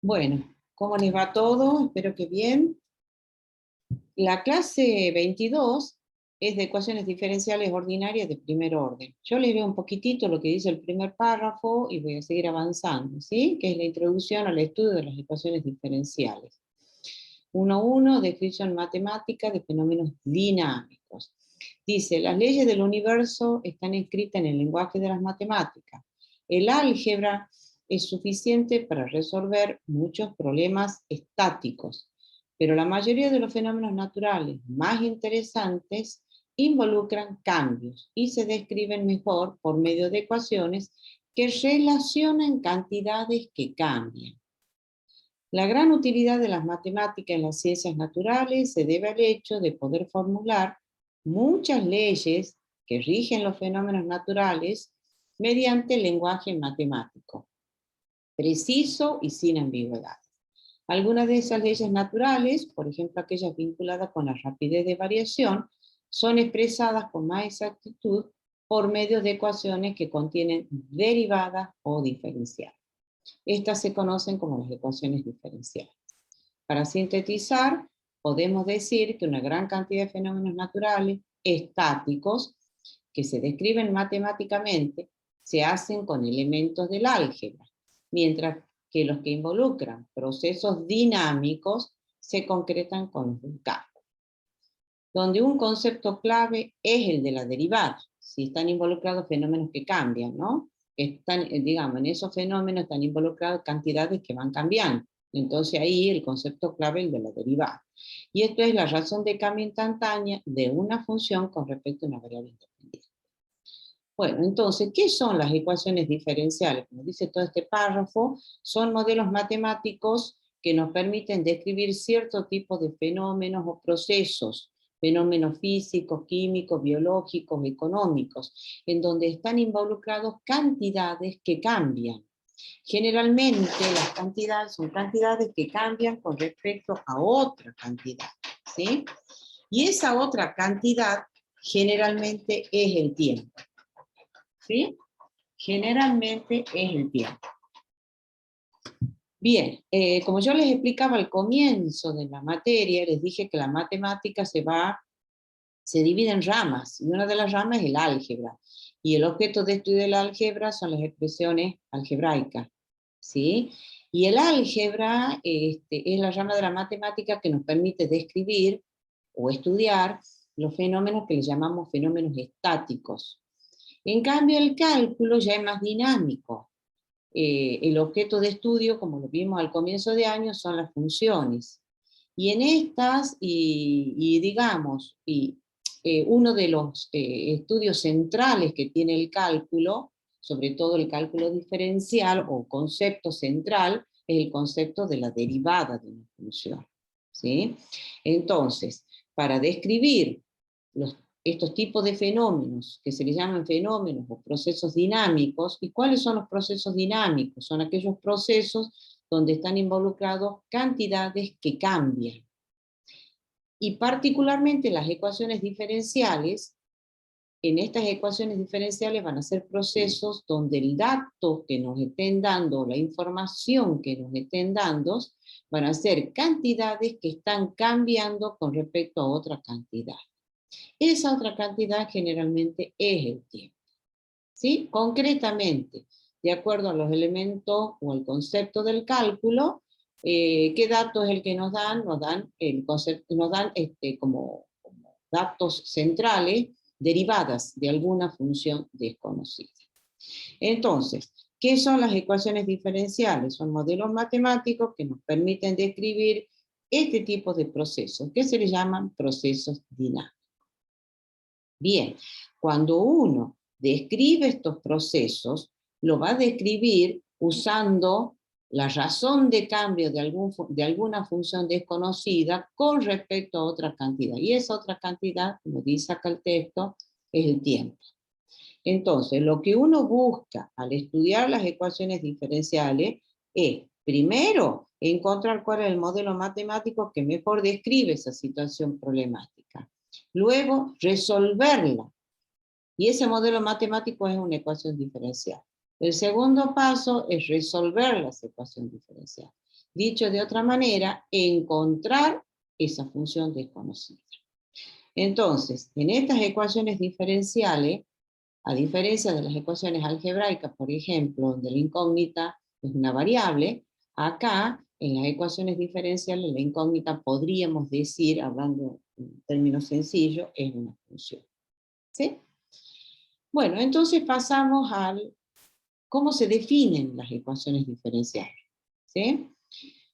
Bueno, ¿cómo les va todo? Espero que bien. La clase 22 es de ecuaciones diferenciales ordinarias de primer orden. Yo les leo un poquitito lo que dice el primer párrafo y voy a seguir avanzando, ¿sí? Que es la introducción al estudio de las ecuaciones diferenciales. 1.1, descripción matemática de fenómenos dinámicos. Dice, las leyes del universo están escritas en el lenguaje de las matemáticas. El álgebra es suficiente para resolver muchos problemas estáticos, pero la mayoría de los fenómenos naturales más interesantes involucran cambios y se describen mejor por medio de ecuaciones que relacionan cantidades que cambian. La gran utilidad de las matemáticas en las ciencias naturales se debe al hecho de poder formular muchas leyes que rigen los fenómenos naturales mediante el lenguaje matemático, preciso y sin ambigüedad. Algunas de esas leyes naturales, por ejemplo aquellas vinculadas con la rapidez de variación, son expresadas con más exactitud por medio de ecuaciones que contienen derivadas o diferenciales. Estas se conocen como las ecuaciones diferenciales. Para sintetizar, podemos decir que una gran cantidad de fenómenos naturales estáticos que se describen matemáticamente se hacen con elementos del álgebra, mientras que los que involucran procesos dinámicos se concretan con los del cálculo. Donde un concepto clave es el de la derivada, si están involucrados fenómenos que cambian, ¿no? Están, digamos, en esos fenómenos están involucradas cantidades que van cambiando. Entonces ahí el concepto clave es el de la derivada. Y esto es la razón de cambio instantánea de una función con respecto a una variable independiente. Bueno, entonces, ¿qué son las ecuaciones diferenciales? Como dice todo este párrafo, son modelos matemáticos que nos permiten describir cierto tipo de fenómenos o procesos, fenómenos físicos, químicos, biológicos, económicos, en donde están involucrados cantidades que cambian. Generalmente las cantidades son cantidades que cambian con respecto a otra cantidad, ¿sí? Y esa otra cantidad generalmente es el tiempo. ¿Sí? Generalmente es el tiempo. Bien, como yo les explicaba al comienzo de la materia, les dije que la matemática se divide en ramas, y una de las ramas es el álgebra, y el objeto de estudio del álgebra son las expresiones algebraicas, ¿sí? Y el álgebra es la rama de la matemática que nos permite describir o estudiar los fenómenos que le llamamos fenómenos estáticos. En cambio, el cálculo ya es más dinámico. El objeto de estudio, como lo vimos al comienzo de año, son las funciones. Y en estas, digamos, uno de los estudios centrales que tiene el cálculo, sobre todo el cálculo diferencial o concepto central, es el concepto de la derivada de una función, ¿sí? Entonces, para describir estos tipos de fenómenos, que se les llaman fenómenos o procesos dinámicos. ¿Y cuáles son los procesos dinámicos? Son aquellos procesos donde están involucrados cantidades que cambian. Y particularmente las ecuaciones diferenciales, en estas ecuaciones diferenciales van a ser procesos donde el dato que nos estén dando, la información que nos estén dando, van a ser cantidades que están cambiando con respecto a otra cantidad. Esa otra cantidad generalmente es el tiempo, ¿sí? Concretamente, de acuerdo a los elementos o el concepto del cálculo, ¿qué dato es el que nos dan? Nos dan el concepto, nos dan como datos centrales derivadas de alguna función desconocida. Entonces, ¿qué son las ecuaciones diferenciales? Son modelos matemáticos que nos permiten describir este tipo de procesos, que se les llaman procesos dinámicos. Bien, cuando uno describe estos procesos, lo va a describir usando la razón de cambio de alguna función desconocida con respecto a otra cantidad. Y esa otra cantidad, como dice acá el texto, es el tiempo. Entonces, lo que uno busca al estudiar las ecuaciones diferenciales es, primero, encontrar cuál es el modelo matemático que mejor describe esa situación problemática. Luego, resolverla. Y ese modelo matemático es una ecuación diferencial. El segundo paso es resolver las ecuaciones diferenciales. Dicho de otra manera, encontrar esa función desconocida. Entonces, en estas ecuaciones diferenciales, a diferencia de las ecuaciones algebraicas, por ejemplo, donde la incógnita es una variable, acá, en las ecuaciones diferenciales, la incógnita podríamos decir, hablando en términos sencillos, es una función. ¿Sí? Bueno, entonces pasamos al cómo se definen las ecuaciones diferenciales. ¿Sí?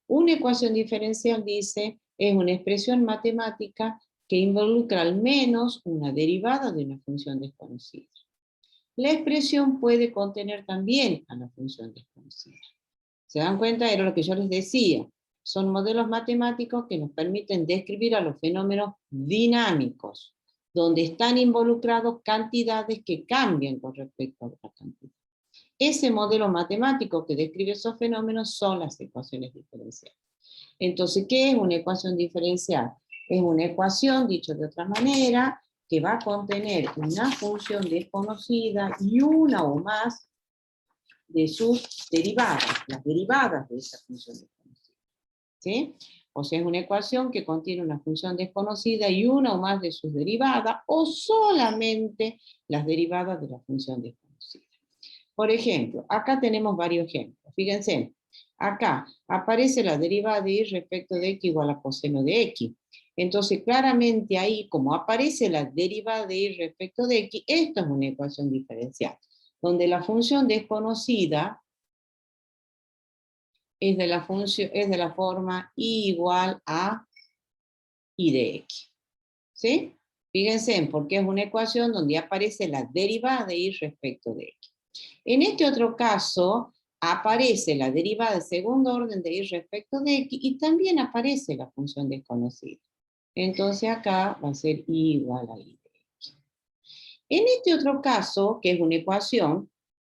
Una ecuación diferencial, dice, es una expresión matemática que involucra al menos una derivada de una función desconocida. La expresión puede contener también a la función desconocida. ¿Se dan cuenta? Era lo que yo les decía. Son modelos matemáticos que nos permiten describir a los fenómenos dinámicos, donde están involucrados cantidades que cambian con respecto a otra cantidad. Ese modelo matemático que describe esos fenómenos son las ecuaciones diferenciales. Entonces, ¿qué es una ecuación diferencial? Es una ecuación, dicho de otra manera, que va a contener una función desconocida y una o más de sus derivadas, las derivadas de esa función desconocida. ¿Sí? O sea, es una ecuación que contiene una función desconocida y una o más de sus derivadas, o solamente las derivadas de la función desconocida. Por ejemplo, acá tenemos varios ejemplos. Fíjense, acá aparece la derivada de y respecto de x igual a coseno de x. Entonces, claramente ahí, como aparece la derivada de y respecto de x, esto es una ecuación diferencial, donde la función desconocida es de la forma y igual a y de x. ¿Sí? Fíjense, porque es una ecuación donde aparece la derivada de y respecto de x. En este otro caso, aparece la derivada de segundo orden de y respecto de x y también aparece la función desconocida. Entonces acá va a ser y igual a y de x. En este otro caso, que es una ecuación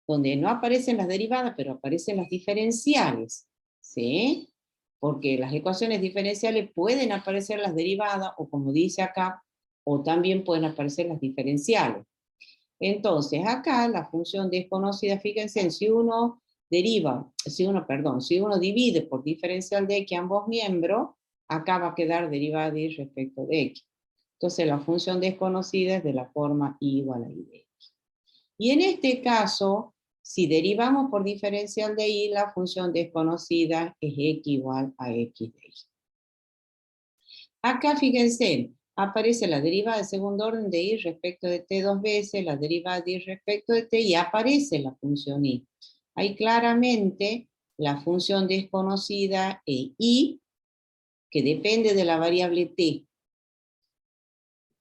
donde no aparecen las derivadas, pero aparecen las diferenciales, ¿sí? Porque las ecuaciones diferenciales pueden aparecer las derivadas, o como dice acá, o también pueden aparecer las diferenciales. Entonces, acá la función desconocida, fíjense, si uno divide por diferencial de x ambos miembros, acá va a quedar derivada de y respecto de x. Entonces, la función desconocida es de la forma y igual a y de x. Y en este caso, si derivamos por diferencial de y, la función desconocida es x igual a x de y. Acá, fíjense, aparece la derivada de segundo orden de y respecto de t dos veces, la derivada de y respecto de t, y aparece la función y. Ahí claramente la función desconocida es y, que depende de la variable t.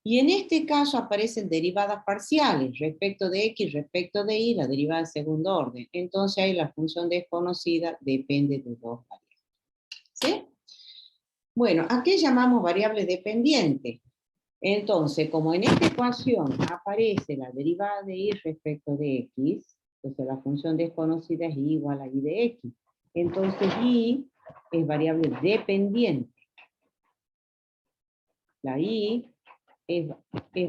Y en este caso aparecen derivadas parciales, respecto de x, respecto de y, la derivada de segundo orden. Entonces ahí la función desconocida depende de dos variables. ¿Sí? Bueno, ¿a qué llamamos variable dependiente? Entonces, como en esta ecuación aparece la derivada de y respecto de x, entonces la función desconocida es y igual a y de x. Entonces y es variable dependiente. La y es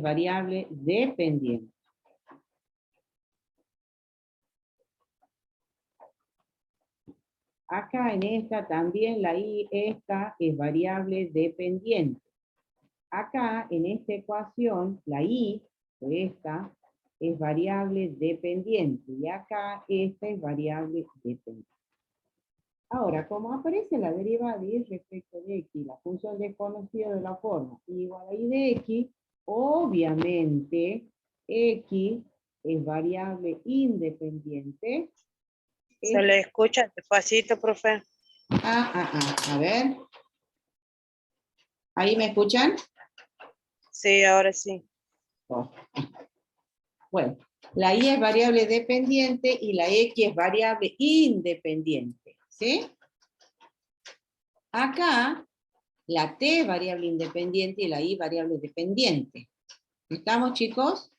variable dependiente. Acá en esta también la y, esta es variable dependiente. Acá en esta ecuación, la y, esta, es variable dependiente. Y acá esta es variable dependiente. Ahora, como aparece la derivada de y respecto de x, la función desconocida de la forma igual a y de x, obviamente x es variable independiente. Se le escucha despacito, profe. A ver. ¿Ahí me escuchan? Sí, ahora sí. Oh. Bueno, la y es variable dependiente y la x es variable independiente. ¿Sí? Acá, la t es variable independiente y la y variable dependiente. ¿Estamos, chicos?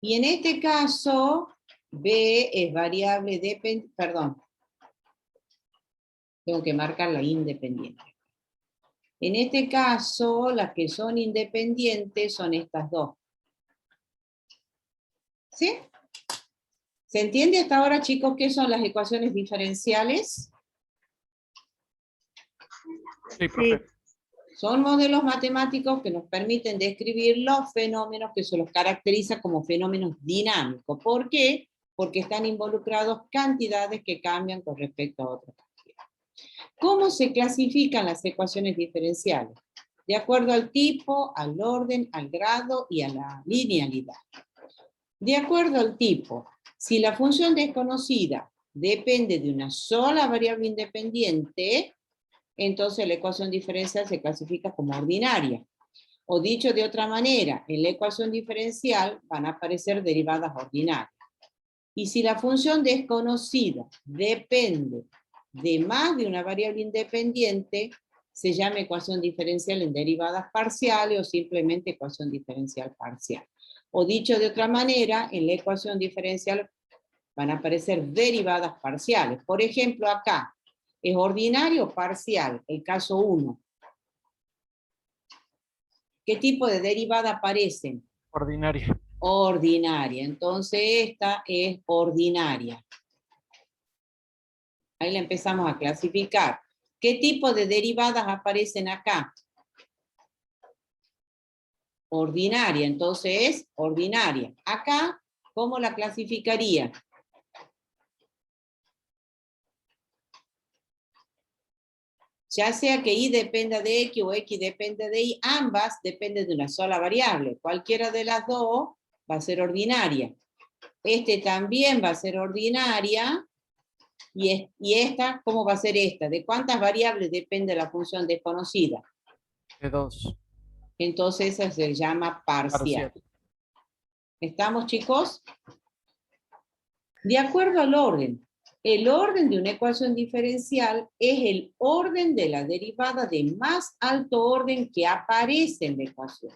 Y en este caso, b es variable dependiente, perdón, tengo que marcar la independiente. En este caso, las que son independientes son estas dos. ¿Sí? ¿Se entiende hasta ahora, chicos, qué son las ecuaciones diferenciales? Sí, profe. Son modelos matemáticos que nos permiten describir los fenómenos que se los caracteriza como fenómenos dinámicos. ¿Por qué? Porque están involucrados cantidades que cambian con respecto a otras cantidades. ¿Cómo se clasifican las ecuaciones diferenciales? De acuerdo al tipo, al orden, al grado y a la linealidad. De acuerdo al tipo, si la función desconocida depende de una sola variable independiente, entonces la ecuación diferencial se clasifica como ordinaria. O dicho de otra manera, en la ecuación diferencial van a aparecer derivadas ordinarias. Y si la función desconocida depende de más de una variable independiente, se llama ecuación diferencial en derivadas parciales o simplemente ecuación diferencial parcial. O dicho de otra manera, en la ecuación diferencial van a aparecer derivadas parciales. Por ejemplo, acá, ¿es ordinario o parcial? El caso 1. ¿Qué tipo de derivada aparecen? Ordinaria. Ordinaria. Entonces esta es ordinaria. Ahí la empezamos a clasificar. ¿Qué tipo de derivadas aparecen acá? Ordinaria. Entonces es ordinaria. Acá, ¿cómo la clasificaría? Ya sea que y dependa de x o x depende de y, ambas dependen de una sola variable. Cualquiera de las dos va a ser ordinaria. Este también va a ser ordinaria. Y esta, ¿cómo va a ser esta? ¿De cuántas variables depende la función desconocida? De 2. Entonces esa se llama parcial. ¿Estamos, chicos? De acuerdo al orden. El orden de una ecuación diferencial es el orden de la derivada de más alto orden que aparece en la ecuación.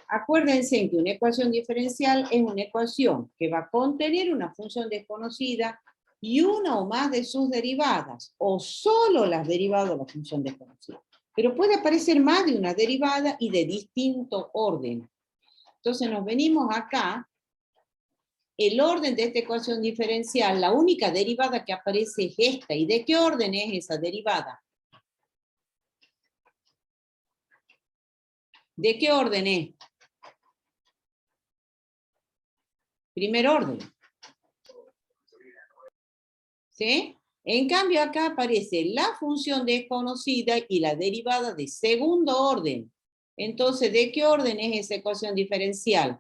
Acuérdense que una ecuación diferencial es una ecuación que va a contener una función desconocida y una o más de sus derivadas, o solo las derivadas de la función desconocida. Pero puede aparecer más de una derivada y de distinto orden. Entonces nos venimos acá. El orden de esta ecuación diferencial, la única derivada que aparece es esta. ¿Y de qué orden es esa derivada? ¿De qué orden es? Primer orden. ¿Sí? En cambio acá aparece la función desconocida y la derivada de segundo orden. Entonces, ¿de qué orden es esa ecuación diferencial?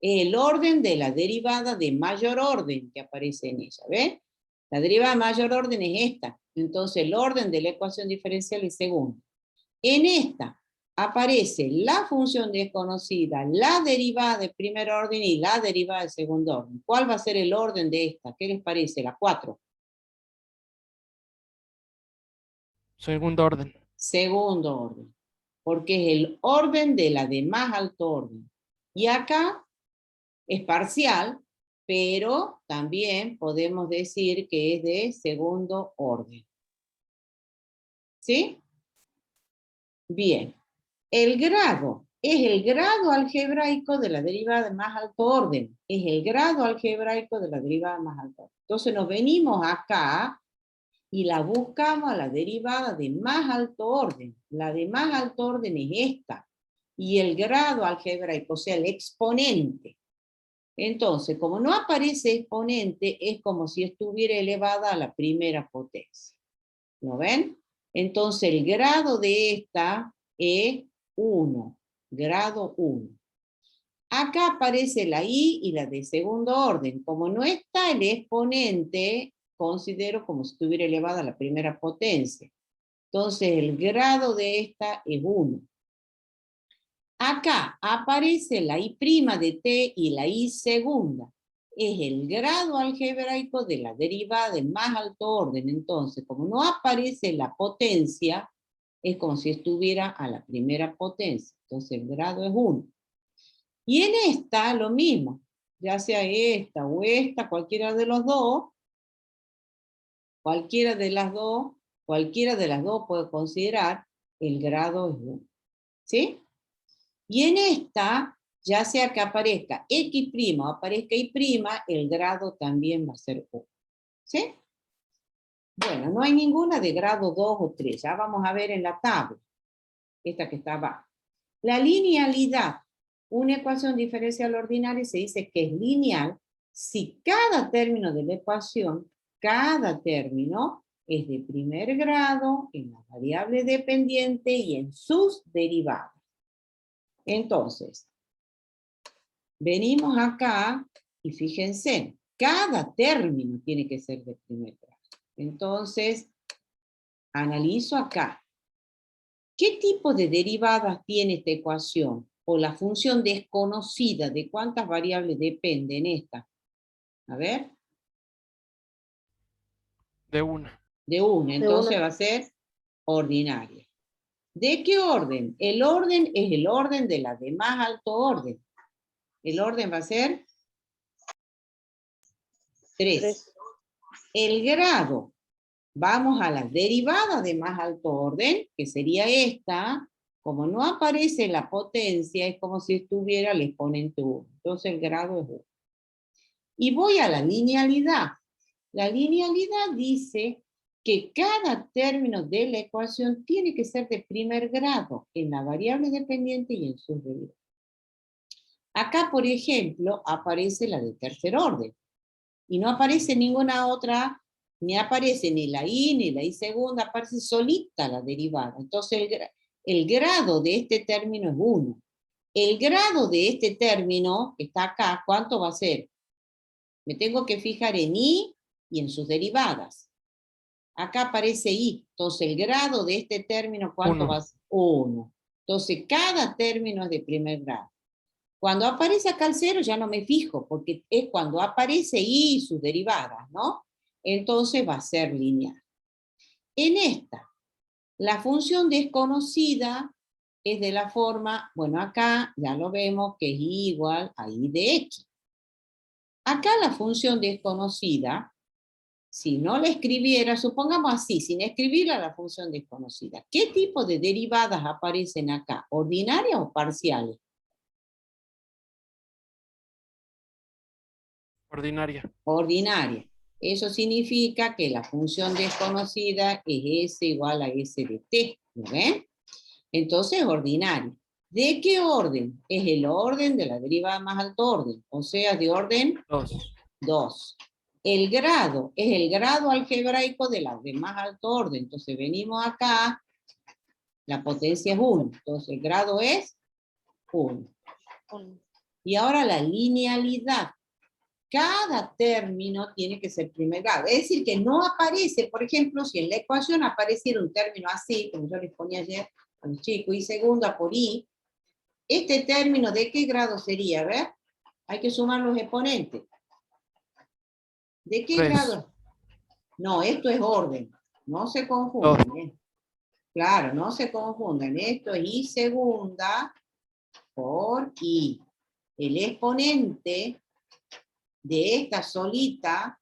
El orden de la derivada de mayor orden que aparece en ella, ¿ves? La derivada de mayor orden es esta. Entonces, el orden de la ecuación diferencial es segundo. En esta aparece la función desconocida, la derivada de primer orden y la derivada de segundo orden. ¿Cuál va a ser el orden de esta? ¿Qué les parece? La 4. Segundo orden. Segundo orden. Porque es el orden de la de más alto orden. Y acá es parcial, pero también podemos decir que es de segundo orden. ¿Sí? Bien. El grado es el grado algebraico de la derivada de más alto orden. Es el grado algebraico de la derivada de más alto orden. Entonces nos venimos acá y la buscamos a la derivada de más alto orden. La de más alto orden es esta. Y el grado algebraico, o sea, el exponente. Entonces, como no aparece exponente, es como si estuviera elevada a la primera potencia. ¿Lo ven? Entonces, el grado de esta es 1. Grado 1. Acá aparece la I y la de segundo orden. Como no está el exponente, considero como si estuviera elevada a la primera potencia. Entonces, el grado de esta es 1. Acá aparece la I' de t y la I segunda. Es el grado algebraico de la derivada de más alto orden. Entonces, como no aparece la potencia, es como si estuviera a la primera potencia. Entonces, el grado es 1. Y en esta, lo mismo. Ya sea esta o esta, cualquiera de los dos, cualquiera de las dos puede considerar el grado es 1. ¿Sí? Y en esta ya sea que aparezca X' o aparezca Y', el grado también va a ser 1. ¿Sí? Bueno, no hay ninguna de grado 2 o 3. Ya vamos a ver en la tabla. Esta que está abajo. La linealidad. Una ecuación diferencial ordinaria se dice que es lineal si cada término de la ecuación, cada término es de primer grado en la variable dependiente y en sus derivadas. Entonces, venimos acá y fíjense, cada término tiene que ser de primer grado. Entonces, analizo acá. ¿Qué tipo de derivadas tiene esta ecuación? O la función desconocida, ¿de cuántas variables depende en esta? A ver. De una. De una, entonces una. va a ser ordinaria. ¿De qué orden? El orden es el orden de la de más alto orden. El orden va a ser 3. El grado. Vamos a la derivada de más alto orden, que sería esta. Como no aparece la potencia, es como si estuviera el exponente 1. Entonces el grado es 1. Y voy a la linealidad. La linealidad dice que cada término de la ecuación tiene que ser de primer grado en la variable dependiente y en sus derivadas. Acá, por ejemplo, aparece la de tercer orden. Y no aparece ninguna otra, ni aparece ni la ni la segunda, aparece solita la derivada. Entonces el grado de este término es 1. El grado de este término, que está acá, ¿cuánto va a ser? Me tengo que fijar en y en sus derivadas. Acá aparece y, entonces el grado de este término, ¿cuánto va a ser? 1. Entonces cada término es de primer grado. Cuando aparece acá el 0 ya no me fijo, porque es cuando aparece y sus derivadas, ¿no? Entonces va a ser lineal. En esta, la función desconocida es de la forma, bueno, acá ya lo vemos que es y igual a y de x. Acá la función desconocida, si no la escribiera, supongamos así, sin escribirla la función desconocida, ¿qué tipo de derivadas aparecen acá? ¿Ordinarias o parciales? Ordinaria. Ordinaria. Eso significa que la función desconocida es s igual a s de t, ¿lo ven? Entonces, ordinaria. ¿De qué orden? Es el orden de la derivada más alto orden, o sea, de orden 2. 2. El grado es el grado algebraico de la de más alto orden. Entonces, venimos acá, la potencia es 1. Entonces, el grado es 1. Y ahora la linealidad. Cada término tiene que ser primer grado. Es decir, que no aparece, por ejemplo, si en la ecuación apareciera un término así, como yo les ponía ayer a los chicos, y segunda por i, este término, ¿de qué grado sería? A ver, hay que sumar los exponentes. ¿De qué 3. grado? No, esto es orden. No se confundan. Claro, no se confundan. Esto es i segunda por i. El exponente de esta solita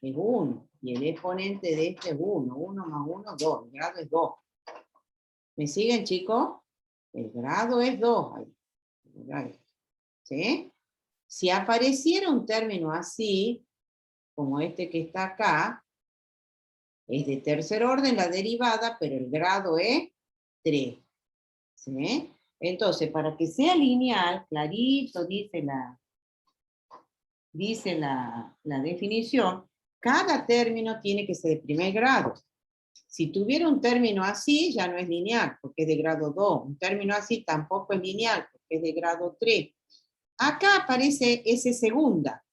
es 1, y el exponente de este es 1, 1 más 1, 2, el grado es 2. ¿Me siguen, chicos? El grado es 2. ¿Sí? Si apareciera un término así, como este que está acá, es de tercer orden la derivada, pero el grado es 3. ¿Sí? Entonces, para que sea lineal, clarito dice la definición, cada término tiene que ser de primer grado. Si tuviera un término así, ya no es lineal, porque es de grado 2. Un término así tampoco es lineal, porque es de grado 3. Acá aparece S segunda.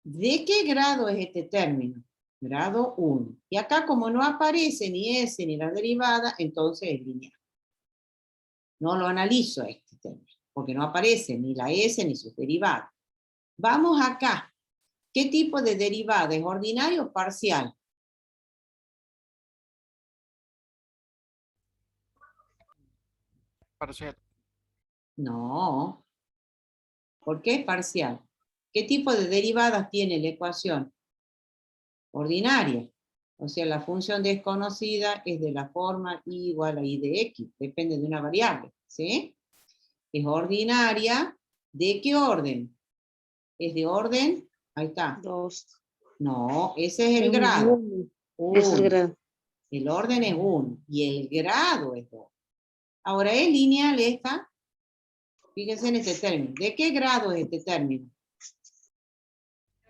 ¿De qué grado es este término? Grado 1. Y acá, como no aparece ni S ni la derivada, entonces es lineal. No lo analizo este término, porque no aparece ni la S ni sus derivadas. Vamos acá. ¿Qué tipo de derivada? ¿Es ordinario o parcial? Parcial. No. ¿Por qué es parcial? ¿Qué tipo de derivadas tiene la ecuación? Ordinaria. O sea, la función desconocida es de la forma y igual a y de x. Depende de una variable. ¿Sí? Es ordinaria ¿De qué orden? ¿Es de orden? Ahí está. 2. No, ese es el grado. Es el 1. grado. El orden es 1 y el grado es 2. Ahora, ¿es lineal esta? Fíjense en este término. ¿De qué grado es este término?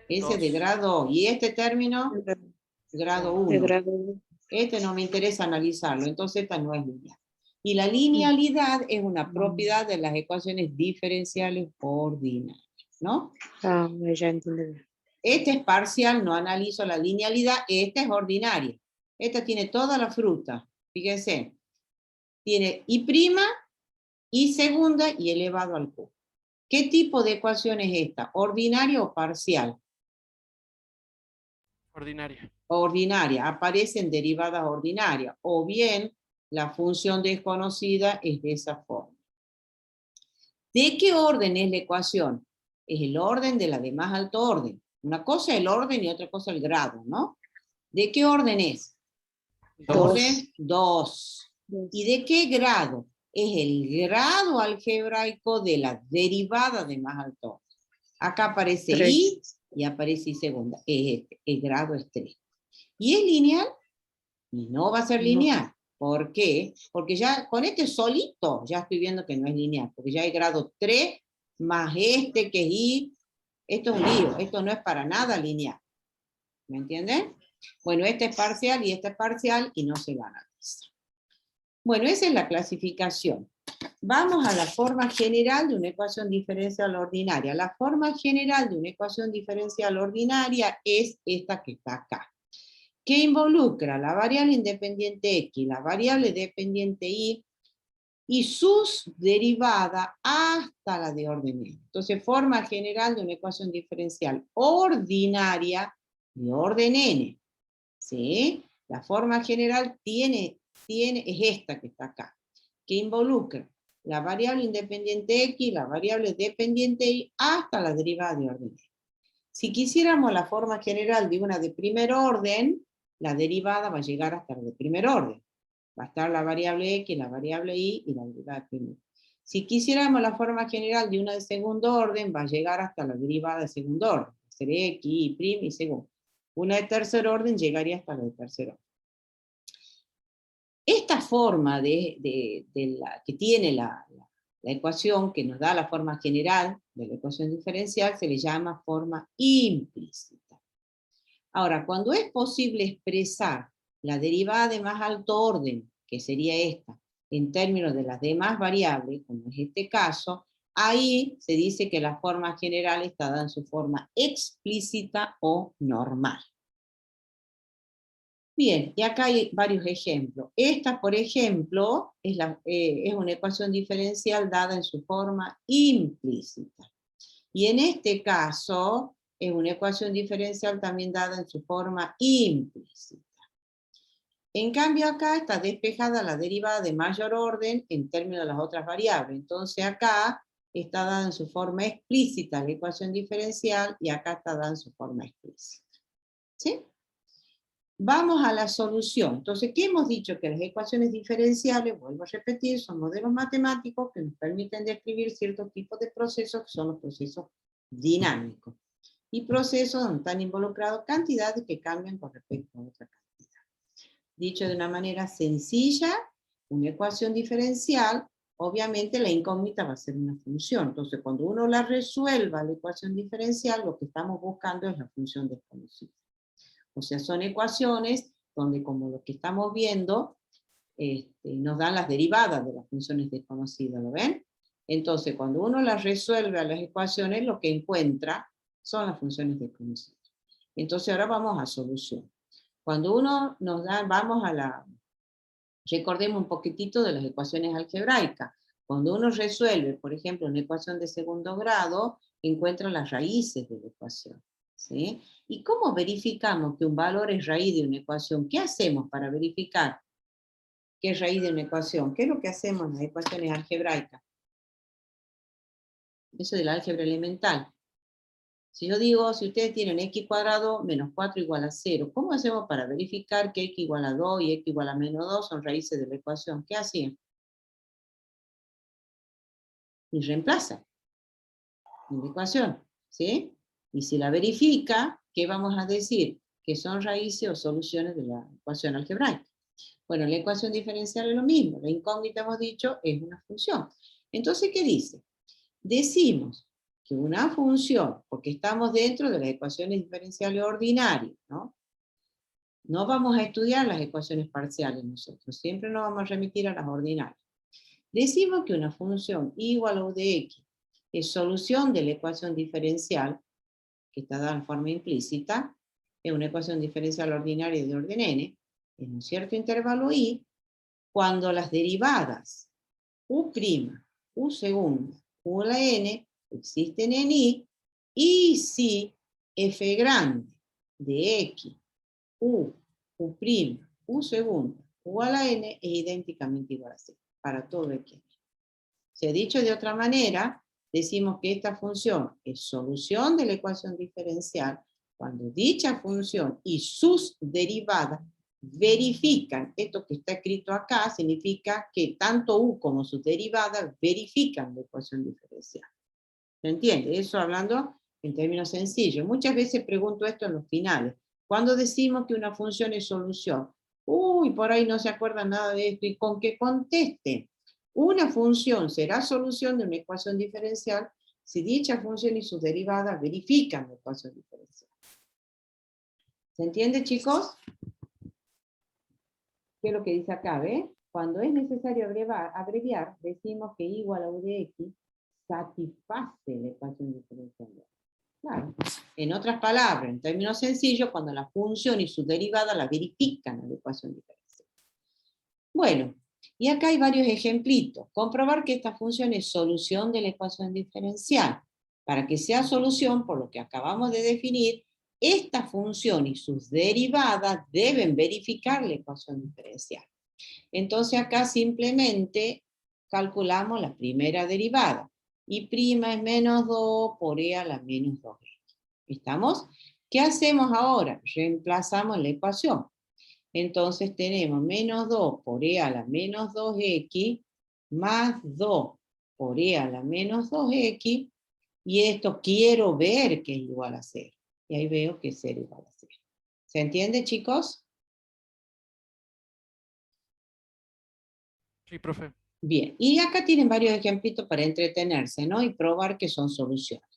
Ese de 2. grado 2. ¿Y este término? Grado De 1. grado 1. Este no me interesa analizarlo, entonces esta no es lineal. Y la linealidad es una propiedad de las ecuaciones diferenciales ordinarias, ¿no? Ah, ya entendí. Este es parcial, no analizo la linealidad, esta es ordinaria. Esta tiene toda la fruta, fíjense. Tiene y prima, y segunda, y elevado al cubo. ¿Qué tipo de ecuación es esta? ¿Ordinaria o parcial? Ordinaria. Ordinaria, aparecen derivadas ordinarias, o bien la función desconocida es de esa forma. ¿De qué orden es la ecuación? Es el orden de la de más alto orden. Una cosa es el orden y otra cosa el grado, ¿no? ¿De qué orden es? 2. Orden 2. ¿Y de qué grado? Es el grado algebraico de la derivada de más alto orden. Acá aparece 3. I y aparece I segunda. Es este, el grado es 3. ¿Y es lineal? Y no va a ser No. lineal. ¿Por qué? Porque ya con este solito ya estoy viendo que no es lineal, porque ya hay grado 3 más este que es I. Esto es un lío, esto no es para nada lineal. ¿Me entienden? Bueno, este es parcial y este es parcial y no se van a analizar. Bueno, esa es la clasificación. Vamos a la forma general de una ecuación diferencial ordinaria. La forma general de una ecuación diferencial ordinaria es esta que está acá, que involucra la variable independiente X, la variable dependiente Y, y sus derivadas hasta la de orden n. Entonces, forma general de una ecuación diferencial ordinaria de orden n. ¿Sí? La forma general es esta que está acá, que involucra la variable independiente X, la variable dependiente Y, hasta la derivada de orden n. Si quisiéramos la forma general de una de primer orden, la derivada va a llegar hasta la de primer orden. Va a estar la variable X, la variable Y y la derivada de primer. Si quisiéramos la forma general de una de segundo orden, va a llegar hasta la derivada de segundo orden. Va a ser X, Y', y segundo. Una de tercer orden llegaría hasta la de tercer orden. Esta forma que tiene la ecuación, que nos da la forma general de la ecuación diferencial, se le llama forma implícita. Ahora, cuando es posible expresar la derivada de más alto orden, que sería esta, en términos de las demás variables, como es este caso, ahí se dice que la forma general está dada en su forma explícita o normal. Bien, y acá hay varios ejemplos. Esta, por ejemplo, es una ecuación diferencial dada en su forma implícita. Y en este caso, es una ecuación diferencial también dada en su forma implícita. En cambio acá está despejada la derivada de mayor orden en términos de las otras variables. Entonces acá está dada en su forma explícita la ecuación diferencial y acá está dada en su forma explícita. ¿Sí? Vamos a la solución. Entonces, ¿qué hemos dicho? Que las ecuaciones diferenciales, vuelvo a repetir, son modelos matemáticos que nos permiten describir ciertos tipos de procesos que son los procesos dinámicos. Y procesos donde están involucrados cantidades que cambian con respecto a otra cantidad. Dicho de una manera sencilla, una ecuación diferencial, obviamente la incógnita va a ser una función. Entonces, cuando uno la resuelva la ecuación diferencial, lo que estamos buscando es la función desconocida. O sea, son ecuaciones donde, como lo que estamos viendo, nos dan las derivadas de las funciones desconocidas, ¿lo ven? Entonces, cuando uno las resuelve a las ecuaciones, lo que encuentra son las funciones desconocidas. Entonces, ahora vamos a solución. Cuando uno nos da, recordemos un poquitito de las ecuaciones algebraicas. Cuando uno resuelve, por ejemplo, una ecuación de segundo grado, encuentra las raíces de la ecuación. ¿Sí? ¿Y cómo verificamos que un valor es raíz de una ecuación? ¿Qué hacemos para verificar qué es raíz de una ecuación? ¿Qué es lo que hacemos en las ecuaciones algebraicas? Eso del álgebra elemental. Si yo digo, si ustedes tienen x cuadrado menos 4 igual a 0, ¿cómo hacemos para verificar que x igual a 2 y x igual a menos 2 son raíces de la ecuación? ¿Qué hacían? Y reemplaza. en la ecuación, ¿sí? Y si la verifica, ¿qué vamos a decir? Que son raíces o soluciones de la ecuación algebraica. Bueno, la ecuación diferencial es lo mismo, la incógnita hemos dicho es una función. Entonces, ¿qué dice? Decimos que una función, porque estamos dentro de las ecuaciones diferenciales ordinarias, ¿no? No vamos a estudiar las ecuaciones parciales nosotros, siempre nos vamos a remitir a las ordinarias. Decimos que una función y igual a u de x es solución de la ecuación diferencial, que está dada en forma implícita, es una ecuación diferencial ordinaria de orden n, en un cierto intervalo i, cuando las derivadas u', u segunda, u a la n existen en i, y si f grande de x, u', u segunda, u a la n es idénticamente igual a 0, para todo x. Se ha dicho de otra manera, decimos que esta función es solución de la ecuación diferencial cuando dicha función y sus derivadas verifican, esto que está escrito acá significa que tanto u como sus derivadas verifican la ecuación diferencial. ¿Se entiende? Eso hablando en términos sencillos. Muchas veces pregunto esto en los finales. Cuando decimos que una función es solución, uy, por ahí no se acuerdan nada de esto, y con que contesten. Una función será solución de una ecuación diferencial si dicha función y sus derivadas verifican la ecuación diferencial. ¿Se entiende, chicos? ¿Qué es lo que dice acá? ¿Ve? Cuando es necesario abreviar, decimos que igual a u de x satisface la ecuación diferencial. Claro. En otras palabras, en términos sencillos, cuando la función y su derivada la verifican a la ecuación diferencial. Bueno, y acá hay varios ejemplitos. Comprobar que esta función es solución de la ecuación diferencial. Para que sea solución, por lo que acabamos de definir, esta función y sus derivadas deben verificar la ecuación diferencial. Entonces acá simplemente calculamos la primera derivada. Y' es menos 2 por e a la menos 2x. ¿Estamos? ¿Qué hacemos ahora? Reemplazamos la ecuación. Entonces tenemos menos 2 por e a la menos 2x más 2 por e a la menos 2x, y esto quiero ver que es igual a 0. Y ahí veo que es 0 igual a 0. ¿Se entiende, chicos? Sí, profe. Bien, y acá tienen varios ejemplitos para entretenerse, ¿no? Y probar que son soluciones.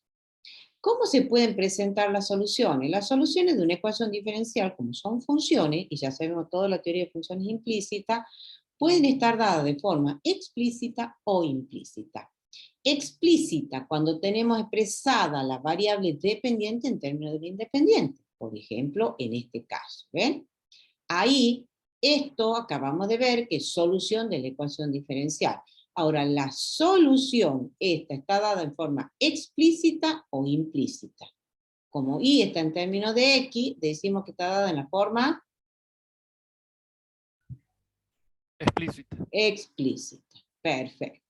¿Cómo se pueden presentar las soluciones? Las soluciones de una ecuación diferencial, como son funciones, y ya sabemos toda la teoría de funciones implícitas, pueden estar dadas de forma explícita o implícita. Explícita, cuando tenemos expresada la variable dependiente en términos de la independiente. Por ejemplo, en este caso, ¿ven? Ahí, esto acabamos de ver que es solución de la ecuación diferencial. Ahora, la solución, esta está dada en forma explícita o implícita. Como y está en términos de x, decimos que está dada en la forma Explícita. explícita. Perfecto.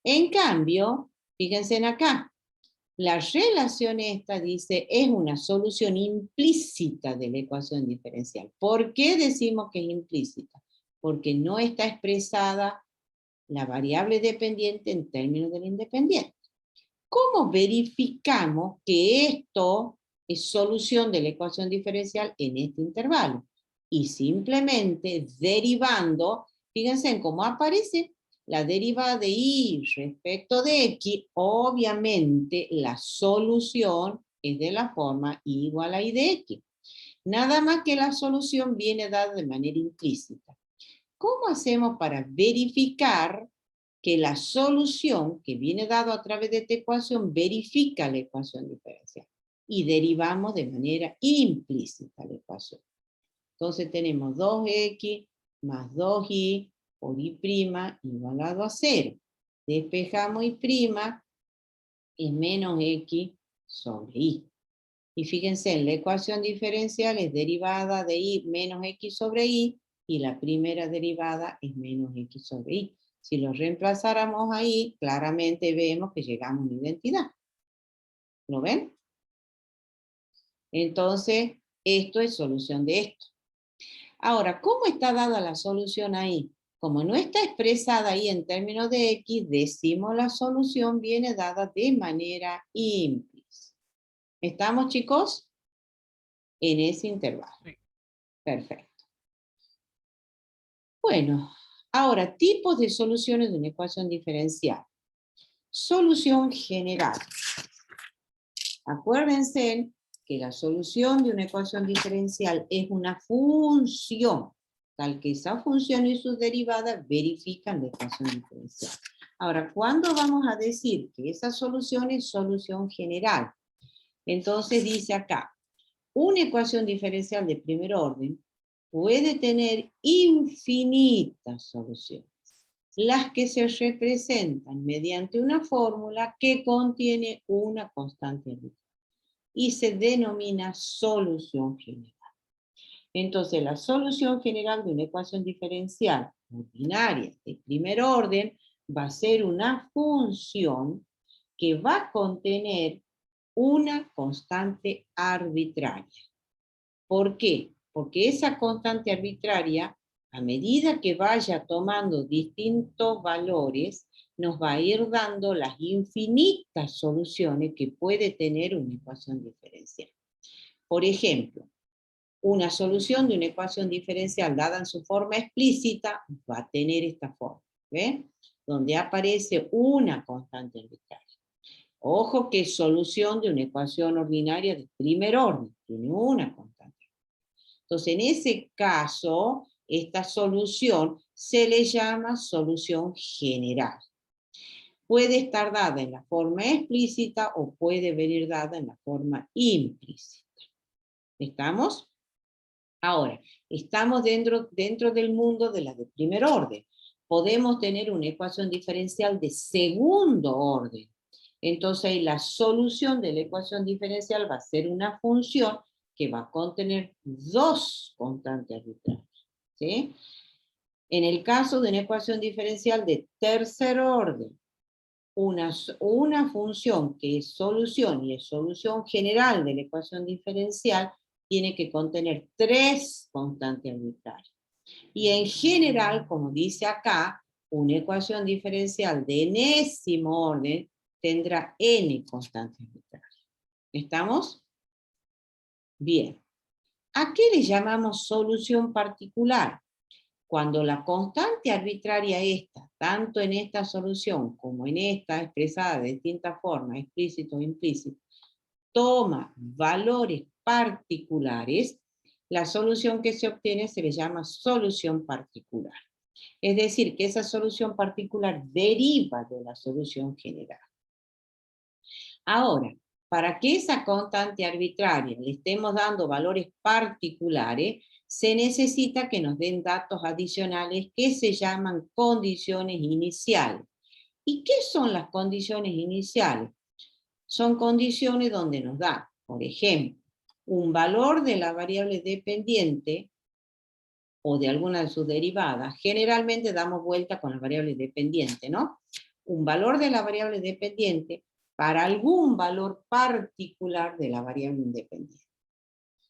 En cambio, fíjense en acá, la relación esta dice es una solución implícita de la ecuación diferencial. ¿Por qué decimos que es implícita? Porque no está expresada la variable dependiente en términos de la independiente. ¿Cómo verificamos que esto es solución de la ecuación diferencial en este intervalo? Y simplemente derivando, fíjense en cómo aparece la derivada de y respecto de x, obviamente la solución es de la forma y igual a y de x. Nada más que la solución viene dada de manera implícita. ¿Cómo hacemos para verificar que la solución que viene dado a través de esta ecuación verifica la ecuación diferencial? Y derivamos de manera implícita la ecuación. Entonces tenemos 2x más 2y por y' igualado a 0. Despejamos y' es menos x sobre y. Y fíjense, en la ecuación diferencial es derivada de y menos x sobre y, y la primera derivada es menos x sobre y. Si lo reemplazáramos ahí, claramente vemos que llegamos a una identidad. ¿Lo ven? Entonces, esto es solución de esto. Ahora, ¿cómo está dada la solución ahí? Como no está expresada ahí en términos de X, decimos la solución viene dada de manera implícita. ¿Estamos, chicos? En ese intervalo. Sí. Perfecto. Bueno, ahora, tipos de soluciones de una ecuación diferencial. Solución general. Acuérdense que la solución de una ecuación diferencial es una función, tal que esa función y sus derivadas verifican la ecuación diferencial. Ahora, ¿cuándo vamos a decir que esa solución es solución general? Entonces dice acá, una ecuación diferencial de primer orden puede tener infinitas soluciones, las que se representan mediante una fórmula que contiene una constante arbitraria y se denomina solución general. Entonces, la solución general de una ecuación diferencial ordinaria de primer orden va a ser una función que va a contener una constante arbitraria. ¿Por qué? Porque esa constante arbitraria, a medida que vaya tomando distintos valores, nos va a ir dando las infinitas soluciones que puede tener una ecuación diferencial. Por ejemplo, una solución de una ecuación diferencial dada en su forma explícita va a tener esta forma, ¿ven? Donde aparece una constante arbitraria. Ojo que es solución de una ecuación ordinaria de primer orden, tiene una constante. Entonces, en ese caso, esta solución se le llama solución general. Puede estar dada en la forma explícita o puede venir dada en la forma implícita. ¿Estamos? Ahora, estamos dentro del mundo de las de primer orden. Podemos tener una ecuación diferencial de segundo orden. Entonces, la solución de la ecuación diferencial va a ser una función que va a contener dos constantes arbitrarias. ¿Sí? En el caso de una ecuación diferencial de tercer orden, una función que es solución y es solución general de la ecuación diferencial, tiene que contener tres constantes arbitrarias. Y en general, como dice acá, una ecuación diferencial de enésimo orden tendrá n constantes arbitrarias. ¿Estamos? Bien. ¿A qué le llamamos solución particular? Cuando la constante arbitraria esta, tanto en esta solución como en esta, expresada de distintas formas, explícito o implícito, toma valores particulares, la solución que se obtiene se le llama solución particular. Es decir, que esa solución particular deriva de la solución general. Ahora, para que esa constante arbitraria le estemos dando valores particulares, se necesita que nos den datos adicionales que se llaman condiciones iniciales. ¿Y qué son las condiciones iniciales? Son condiciones donde nos da, por ejemplo, un valor de la variable dependiente o de alguna de sus derivadas. Generalmente damos vuelta con la variable dependiente, ¿no? Un valor de la variable dependiente para algún valor particular de la variable independiente.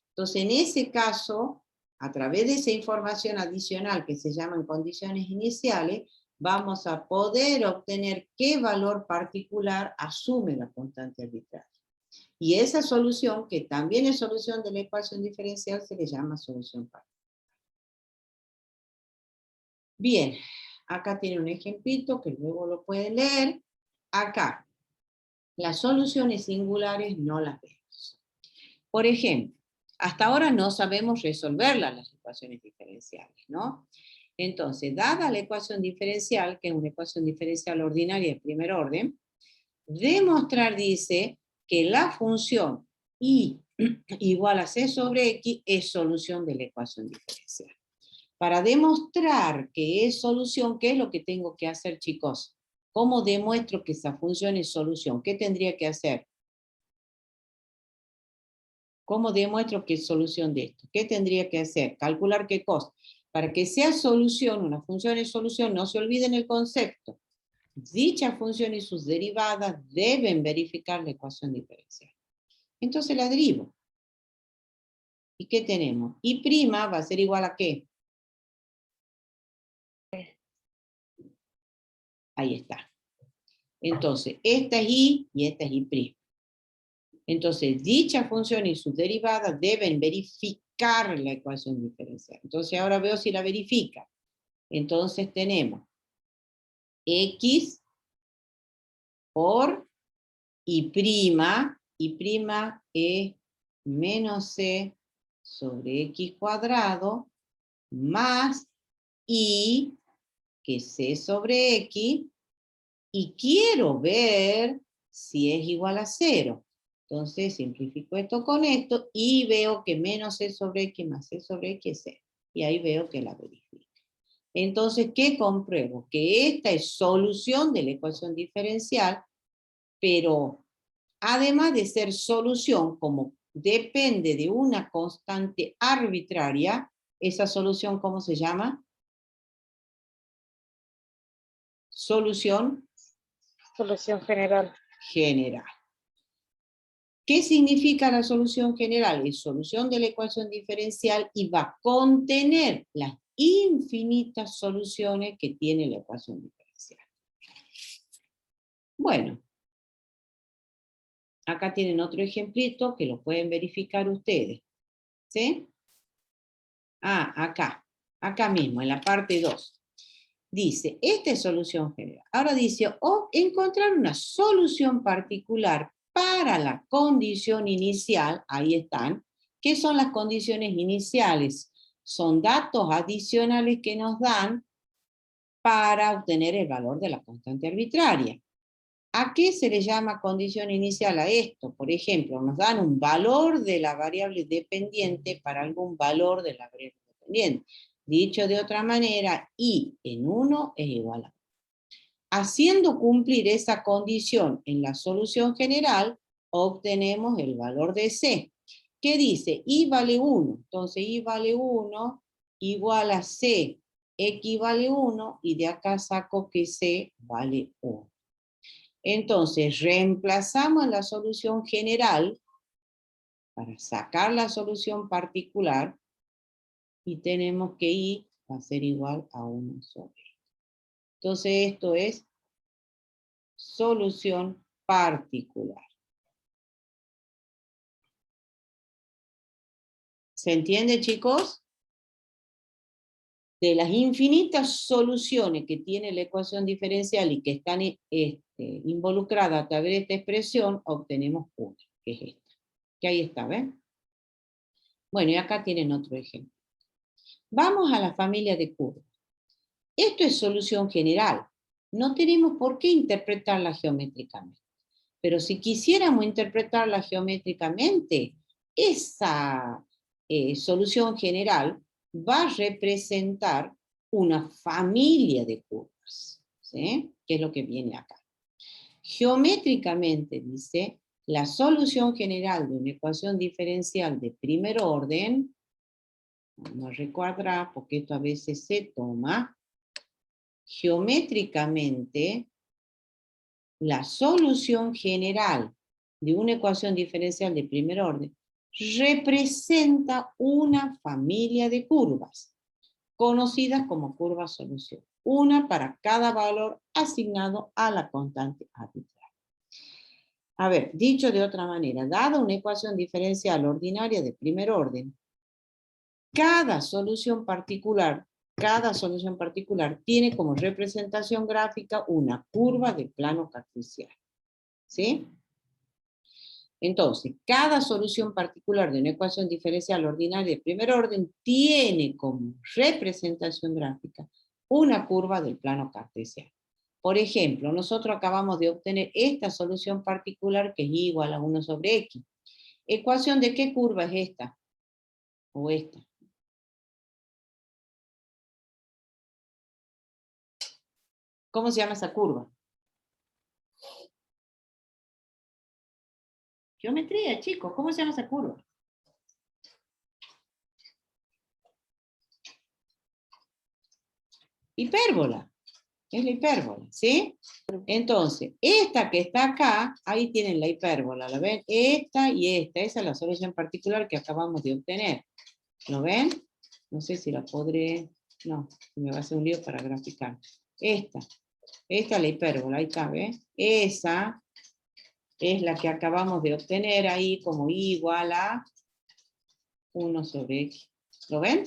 Entonces, en ese caso, a través de esa información adicional que se llaman condiciones iniciales, vamos a poder obtener qué valor particular asume la constante arbitraria. Y esa solución, que también es solución de la ecuación diferencial, se le llama solución particular. Bien, acá tiene un ejemplito que luego lo pueden leer. Acá, las soluciones singulares no las vemos. Por ejemplo, hasta ahora no sabemos resolverlas las ecuaciones diferenciales, ¿no? Entonces, dada la ecuación diferencial, que es una ecuación diferencial ordinaria de primer orden, demostrar dice que la función y igual a c sobre x es solución de la ecuación diferencial. Para demostrar que es solución, ¿qué es lo que tengo que hacer, chicos? ¿Cómo demuestro que esa función es solución? ¿Qué tendría que hacer? ¿Cómo demuestro que es solución de esto? ¿Qué tendría que hacer? Calcular qué cosa. Para que sea solución, una función es solución, no se olviden el concepto. Dicha función y sus derivadas deben verificar la ecuación diferencial. Entonces la derivo. ¿Y qué tenemos? Y' va a ser igual a ¿qué? Ahí está. Entonces, esta es y esta es y'. Entonces, dicha función y sus derivadas deben verificar la ecuación diferencial. Entonces, ahora veo si la verifica. Entonces, tenemos x por y' es menos c sobre x cuadrado más y, que es c sobre x, y quiero ver si es igual a 0. Entonces simplifico esto con esto y veo que menos c sobre x más c sobre x es 0. Y ahí veo que la verifica. Entonces, ¿qué compruebo? Que esta es solución de la ecuación diferencial, pero además de ser solución, como depende de una constante arbitraria, esa solución, ¿cómo se llama? Solución Solución general. general. ¿Qué significa la solución general? Es solución de la ecuación diferencial y va a contener las infinitas soluciones que tiene la ecuación diferencial. Bueno, acá tienen otro ejemplito que lo pueden verificar ustedes. ¿Sí? Acá mismo, en la parte 2. Dice, esta es solución general. Ahora dice, encontrar una solución particular para la condición inicial, ahí están. ¿Qué son las condiciones iniciales? Son datos adicionales que nos dan para obtener el valor de la constante arbitraria. ¿A qué se le llama condición inicial a esto? Por ejemplo, nos dan un valor de la variable dependiente para algún valor de la variable dependiente. Dicho de otra manera, y en 1 es igual a 1. Haciendo cumplir esa condición en la solución general, obtenemos el valor de C. ¿Qué dice? Y vale 1. Entonces, y vale 1 igual a C. X vale 1 y de acá saco que C vale 1. Entonces, reemplazamos la solución general para sacar la solución particular y tenemos que y va a ser igual a 1 sobre. Entonces, esto es solución particular. ¿Se entiende, chicos? De las infinitas soluciones que tiene la ecuación diferencial y que están involucradas a través de esta expresión, obtenemos una, que es esta. Que ahí está, ¿ven? Bueno, y acá tienen otro ejemplo. Vamos a la familia de curvas. Esto es solución general. No tenemos por qué interpretarla geométricamente. Pero si quisiéramos interpretarla geométricamente, esa solución general va a representar una familia de curvas. ¿Sí? ¿Qué es lo que viene acá? Geométricamente, dice, la solución general de una ecuación diferencial de primer orden, vamos a recuadrar porque esto a veces se toma, geométricamente, la solución general de una ecuación diferencial de primer orden representa una familia de curvas, conocidas como curvas solución, una para cada valor asignado a la constante arbitraria. A ver, dicho de otra manera, dada una ecuación diferencial ordinaria de primer orden, cada solución particular tiene como representación gráfica una curva de plano cartesiano. ¿Sí? Entonces, cada solución particular de una ecuación diferencial ordinaria de primer orden tiene como representación gráfica una curva del plano cartesiano. Por ejemplo, nosotros acabamos de obtener esta solución particular que es igual a 1 sobre x. ¿Ecuación de qué curva es esta? O esta. ¿Cómo se llama esa curva? Geometría, chicos. ¿Cómo se llama esa curva? Hipérbola. Es la hipérbola, ¿sí? Entonces, esta que está acá, ahí tienen la hipérbola, ¿la ven? Esta y esta, esa es la solución particular que acabamos de obtener. ¿Lo ven? No sé si la podré... No, me va a hacer un lío para graficar. Esta. Esta es la hipérbola, ahí está, ¿ves? Esa es la que acabamos de obtener ahí como igual a 1 sobre x. ¿Lo ven?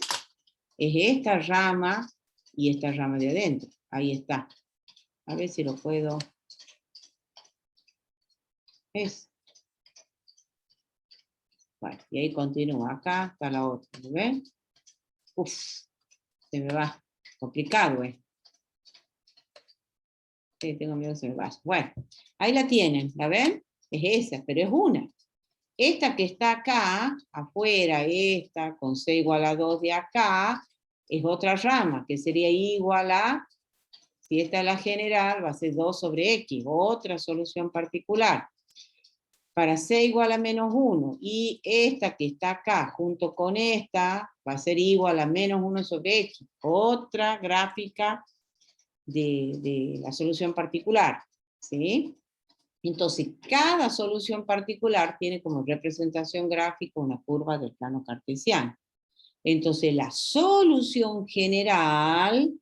Es esta rama y esta rama de adentro. Ahí está. A ver si lo puedo... Es. Bueno, y ahí continúa. Acá está la otra. ¿Lo ven? Uf, se me va. Complicado, ¿eh? Sí, tengo miedo que se me vaya. Bueno, ahí la tienen. ¿La ven? Es esa, pero es una. Esta que está acá, afuera, esta, con c igual a 2 de acá, es otra rama, que sería igual a, si esta es la general, va a ser 2 sobre x, otra solución particular. Para c igual a menos 1, y esta que está acá, junto con esta, va a ser igual a menos 1 sobre x, otra gráfica de la solución particular, ¿sí? Entonces, cada solución particular tiene como representación gráfica una curva del plano cartesiano. Entonces, la solución general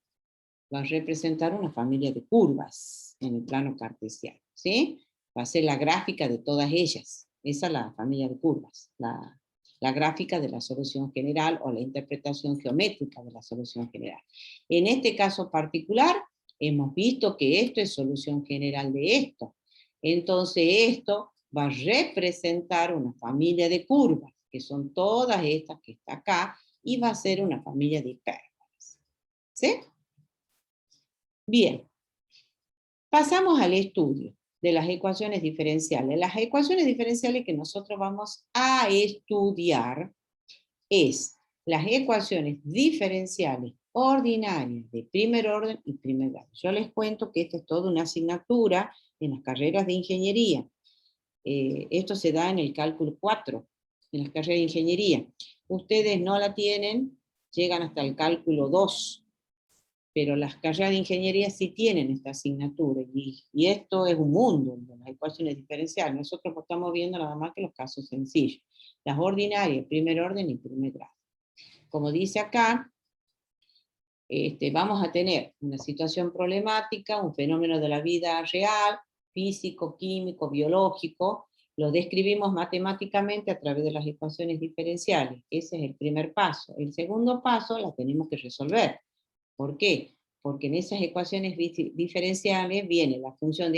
va a representar una familia de curvas en el plano cartesiano, ¿sí? Va a ser la gráfica de todas ellas. Esa es la familia de curvas, la gráfica de la solución general o la interpretación geométrica de la solución general. En este caso particular, hemos visto que esto es solución general de esto. Entonces esto va a representar una familia de curvas, que son todas estas que está acá, y va a ser una familia de hipérbolas. ¿Sí? Bien. Pasamos al estudio de las ecuaciones diferenciales. Las ecuaciones diferenciales que nosotros vamos a estudiar es las ecuaciones diferenciales ordinarias de primer orden y primer grado. Yo les cuento que esta es toda una asignatura en las carreras de ingeniería. Esto se da en el cálculo 4, en las carreras de ingeniería. Ustedes no la tienen, llegan hasta el cálculo 2, pero las carreras de ingeniería sí tienen esta asignatura, y esto es un mundo de las ecuaciones diferenciales. Nosotros estamos viendo nada más que los casos sencillos, las ordinarias, primer orden y primer grado. Como dice acá, vamos a tener una situación problemática, un fenómeno de la vida real, físico, químico, biológico, lo describimos matemáticamente a través de las ecuaciones diferenciales. Ese es el primer paso. El segundo paso la tenemos que resolver. ¿Por qué? Porque en esas ecuaciones diferenciales vienen una función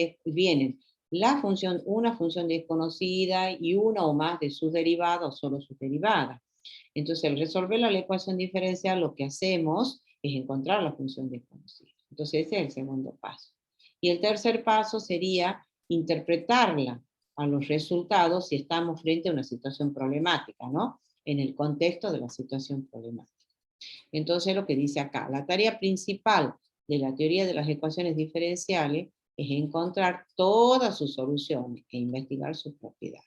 desconocida y una o más de sus derivadas o solo sus derivadas. Entonces, al resolver la ecuación diferencial, lo que hacemos es encontrar la función desconocida. Entonces, ese es el segundo paso. Y el tercer paso sería interpretarla a los resultados si estamos frente a una situación problemática, ¿no? En el contexto de la situación problemática. Entonces, lo que dice acá, la tarea principal de la teoría de las ecuaciones diferenciales es encontrar todas sus soluciones e investigar sus propiedades.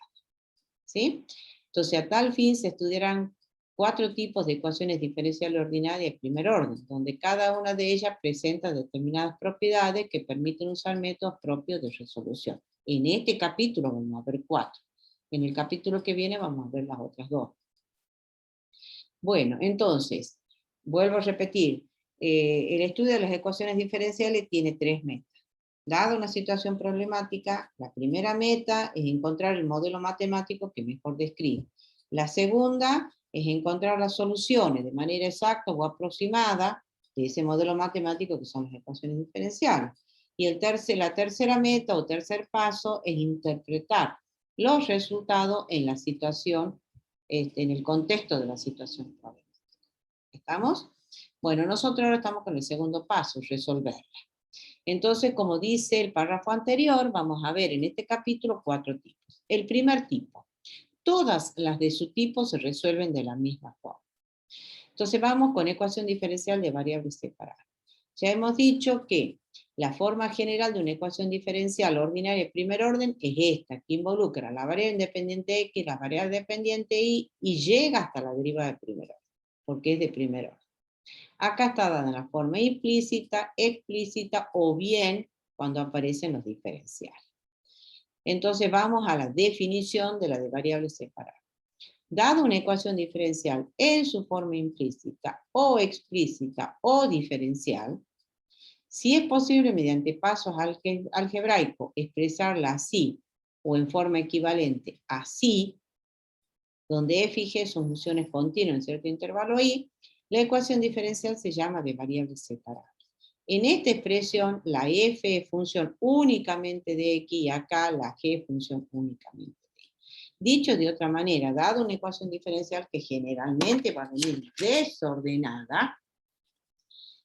¿Sí? Entonces, a tal fin se estudiarán 4 tipos de ecuaciones diferenciales ordinarias de primer orden, donde cada una de ellas presenta determinadas propiedades que permiten usar métodos propios de resolución. En este capítulo vamos a ver 4. En el capítulo que viene vamos a ver las otras 2. Bueno, entonces, vuelvo a repetir, el estudio de las ecuaciones diferenciales tiene 3 metas. Dada una situación problemática, la primera meta es encontrar el modelo matemático que mejor describe. La segunda es encontrar las soluciones de manera exacta o aproximada de ese modelo matemático que son las ecuaciones diferenciales. Y la tercera meta o tercer paso es interpretar los resultados en la situación, en el contexto de la situación problemática. ¿Estamos? Bueno, nosotros ahora estamos con el segundo paso, resolverla. Entonces, como dice el párrafo anterior, vamos a ver en este capítulo 4 tipos. El primer tipo, todas las de su tipo se resuelven de la misma forma. Entonces vamos con ecuación diferencial de variables separadas. Ya hemos dicho que la forma general de una ecuación diferencial ordinaria de primer orden es esta, que involucra la variable independiente x, la variable dependiente y llega hasta la derivada de primer orden, porque es de primer orden. Acá está dada en la forma implícita, explícita o bien cuando aparecen los diferenciales. Entonces vamos a la definición de la de variables separadas. Dada una ecuación diferencial en su forma implícita o explícita o diferencial, Si es posible, mediante pasos algebraicos, expresarla así, o en forma equivalente así, donde f y g son funciones continuas en cierto intervalo i, la ecuación diferencial se llama de variables separables. En esta expresión, la f es función únicamente de x, y acá la g es función únicamente de y. Dicho de otra manera, dado una ecuación diferencial que generalmente va a venir desordenada,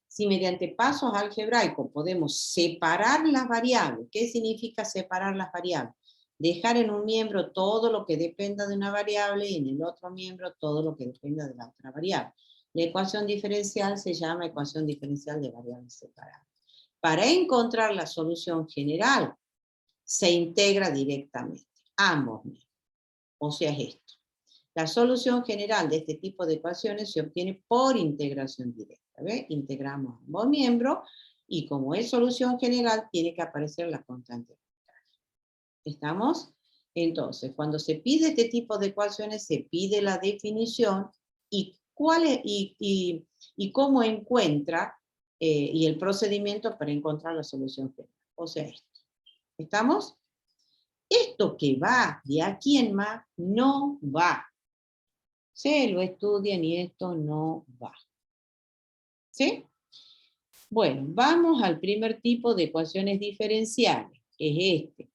si mediante pasos algebraicos podemos separar las variables, ¿qué significa separar las variables? Dejar en un miembro todo lo que dependa de una variable y en el otro miembro todo lo que dependa de la otra variable. La ecuación diferencial se llama ecuación diferencial de variables separadas. Para encontrar la solución general, se integra directamente ambos miembros. O sea, es esto. La solución general de este tipo de ecuaciones se obtiene por integración directa. ¿Ve? Integramos ambos miembros y como es solución general, tiene que aparecer la constante. ¿Estamos? Entonces, cuando se pide este tipo de ecuaciones, se pide la definición y, y cómo encuentra y el procedimiento para encontrar la solución general. O sea, esto. ¿Estamos? Esto que va de aquí en más no va. Se lo estudian y esto no va. ¿Sí? Bueno, vamos al primer tipo de ecuaciones diferenciales, que es este.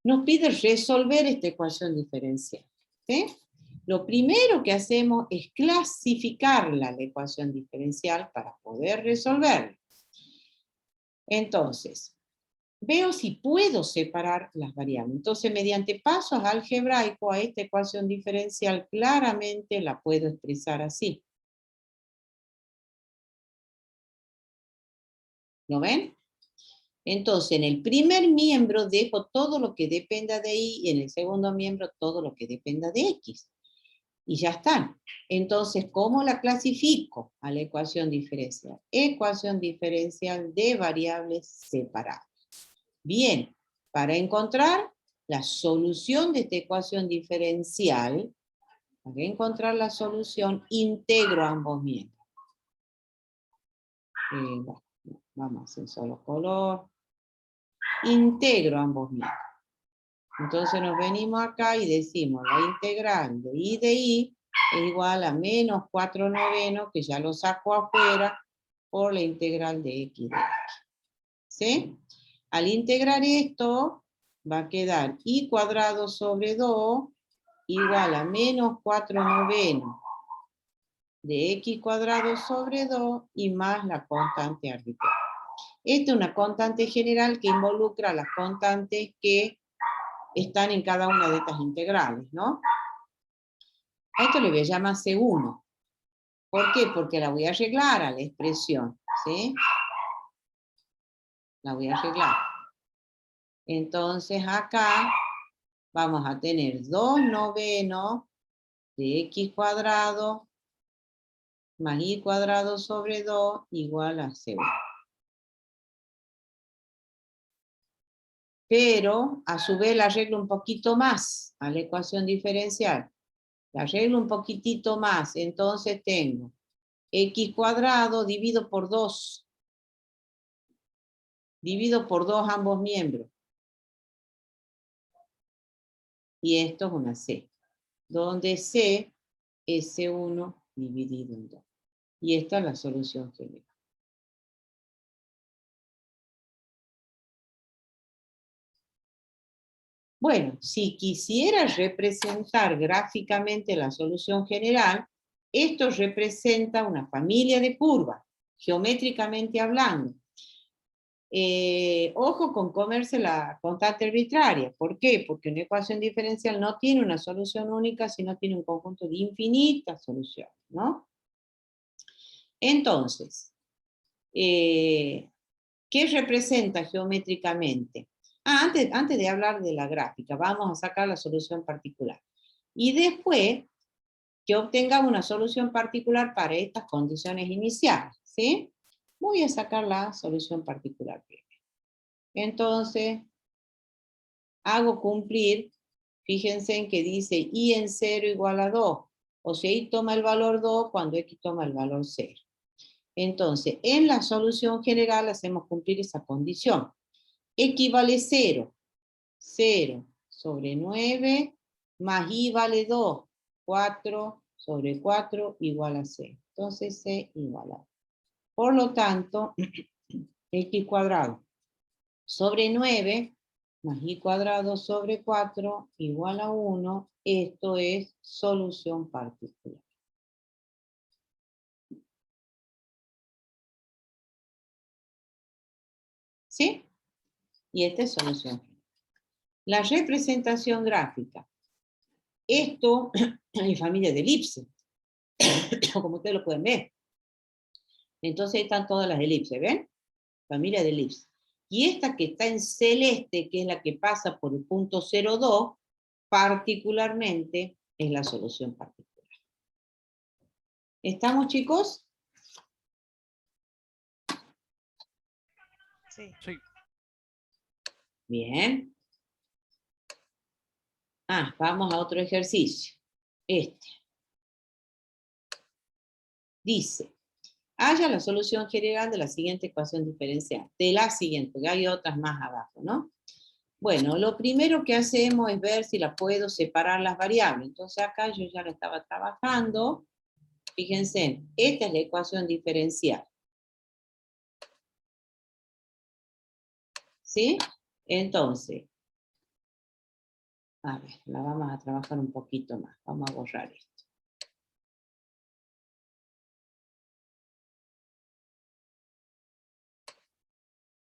Nos pide resolver esta ecuación diferencial. ¿Sí? Lo primero que hacemos es clasificarla, la ecuación diferencial, para poder resolverla. Entonces, veo si puedo separar las variables. Entonces, mediante pasos algebraicos a esta ecuación diferencial, claramente la puedo expresar así. ¿Lo ven? Entonces, en el primer miembro dejo todo lo que dependa de y, y en el segundo miembro todo lo que dependa de x. Y ya está. Entonces, ¿cómo la clasifico a la ecuación diferencial? Ecuación diferencial de variables separadas. Bien, para encontrar la solución de esta ecuación diferencial, para encontrar la solución, integro ambos miembros. Bueno, vamos a hacer solo color. Integro ambos miembros. Entonces nos venimos acá y decimos la integral de y es igual a menos 4/9, que ya lo saco afuera, por la integral de x de x. ¿Sí? Al integrar esto, va a quedar y cuadrado sobre 2 igual a menos 4/9 de x cuadrado sobre 2 y más la constante arbitraria. Esta es una constante general que involucra las constantes que están en cada una de estas integrales, ¿no? A esto le voy a llamar C1. ¿Por qué? Porque la voy a arreglar a la expresión, ¿sí? La voy a arreglar. Entonces acá vamos a tener 2/9 de x cuadrado más y cuadrado sobre 2 igual a C1. Pero a su vez la arreglo un poquito más a la ecuación diferencial. La arreglo un poquitito más, entonces tengo x cuadrado dividido por 2. Divido por 2 ambos miembros. Y esto es una C, donde C es C1 dividido en 2. Y esta es la solución general. Bueno, si quisiera representar gráficamente la solución general, esto representa una familia de curvas, geométricamente hablando. Ojo con comerse la constante arbitraria. ¿Por qué? Porque una ecuación diferencial no tiene una solución única, sino tiene un conjunto de infinitas soluciones, ¿no? Entonces, ¿qué representa geométricamente? Antes de hablar de la gráfica, vamos a sacar la solución particular. Y después, que obtengamos una solución particular para estas condiciones iniciales, ¿sí? Voy a sacar la solución particular primero. Entonces, hago cumplir, fíjense en que dice y en 0 igual a 2. O sea, y toma el valor 2 cuando x toma el valor 0. Entonces, en la solución general hacemos cumplir esa condición. X vale 0. 0 sobre 9 más y vale 2. 4 sobre 4 igual a 0. Entonces C igual a. Por lo tanto, X cuadrado sobre 9 más y cuadrado sobre 4 igual a 1. Esto es solución particular. ¿Sí? Y esta es solución. La representación gráfica. Esto es familia de elipse, como ustedes lo pueden ver. Entonces están todas las elipses, ¿ven? Familia de elipse. Y esta que está en celeste, que es la que pasa por el punto 0,2, particularmente es la solución particular. ¿Estamos, chicos? Sí. Sí. Bien. Vamos a otro ejercicio. Dice, haya la solución general de la siguiente ecuación diferencial. De la siguiente, porque hay otras más abajo, ¿no? Bueno, lo primero que hacemos es ver si la puedo separar las variables. Entonces acá yo ya la estaba trabajando. Fíjense, esta es la ecuación diferencial. ¿Sí? Entonces, a ver, la vamos a trabajar un poquito más. Vamos a borrar esto.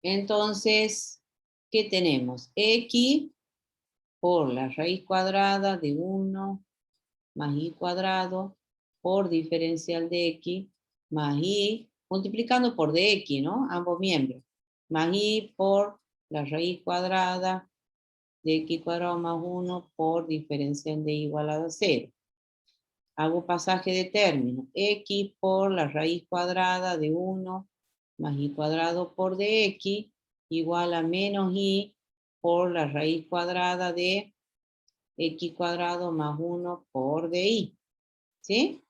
Entonces, ¿qué tenemos? X por la raíz cuadrada de 1 más y cuadrado por diferencial de x más y, multiplicando por dx, ¿no? Ambos miembros. Más y por la raíz cuadrada de x cuadrado más 1 por diferencial de y igualado a 0. Hago pasaje de término. X por la raíz cuadrada de 1 más y cuadrado por dx igual a menos y por la raíz cuadrada de x cuadrado más 1 por di. ¿Sí?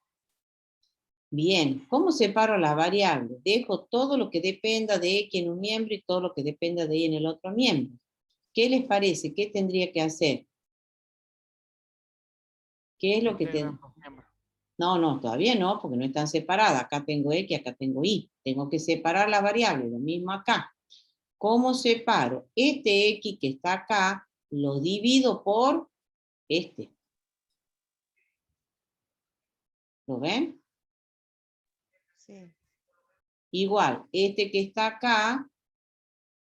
Bien, ¿cómo separo las variables? Dejo todo lo que dependa de X en un miembro y todo lo que dependa de Y en el otro miembro. ¿Qué les parece? ¿Qué tendría que hacer? ¿Qué es lo que Integran los miembros. No, todavía no, porque no están separadas. Acá tengo X, acá tengo Y. Tengo que separar las variables, lo mismo acá. ¿Cómo separo? Este X que está acá, lo divido por este. ¿Lo ven? Sí. Igual, este que está acá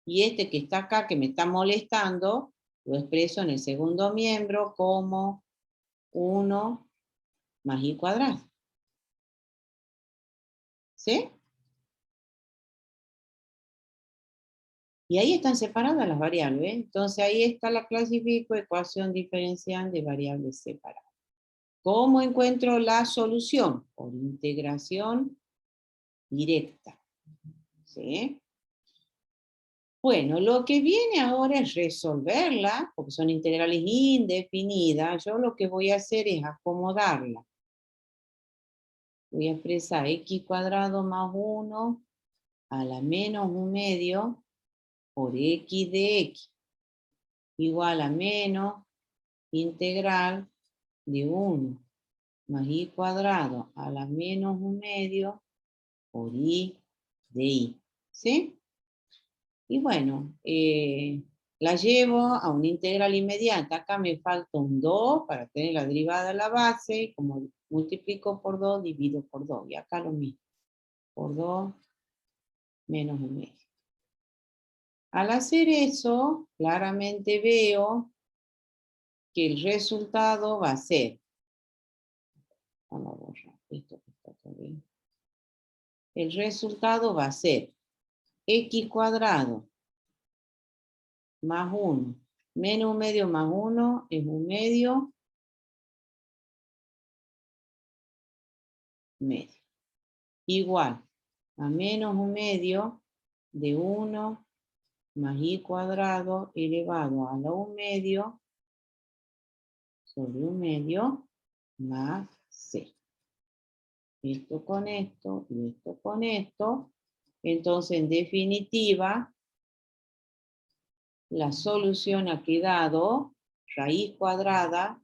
y este que está acá, que me está molestando, lo expreso en el segundo miembro como 1 más y cuadrado. ¿Sí? Y ahí están separadas las variables, ¿eh? Entonces ahí está la clasifico ecuación diferencial de variables separadas. ¿Cómo encuentro la solución? Por integración directa. ¿Sí? Bueno, lo que viene ahora es resolverla, porque son integrales indefinidas. Yo lo que voy a hacer es acomodarla. Voy a expresar x cuadrado más 1 a la menos 1 medio por x de x igual a menos integral de 1 más y cuadrado a la menos 1 medio por y de y. ¿Sí? Y bueno, la llevo a una integral inmediata. Acá me falta un 2 para tener la derivada de la base. Y como multiplico por 2, divido por 2. Y acá lo mismo. Por 2 menos 1 medio. Al hacer eso, claramente veo que el resultado va a ser, vamos a borrar esto que está todo bien. El resultado va a ser x cuadrado más 1 menos 1 medio más 1 es 1 medio medio. Igual a menos 1 medio de 1 más y cuadrado elevado a la 1 medio sobre 1 medio más c. esto con esto, y esto con esto. Entonces, en definitiva, la solución ha quedado raíz cuadrada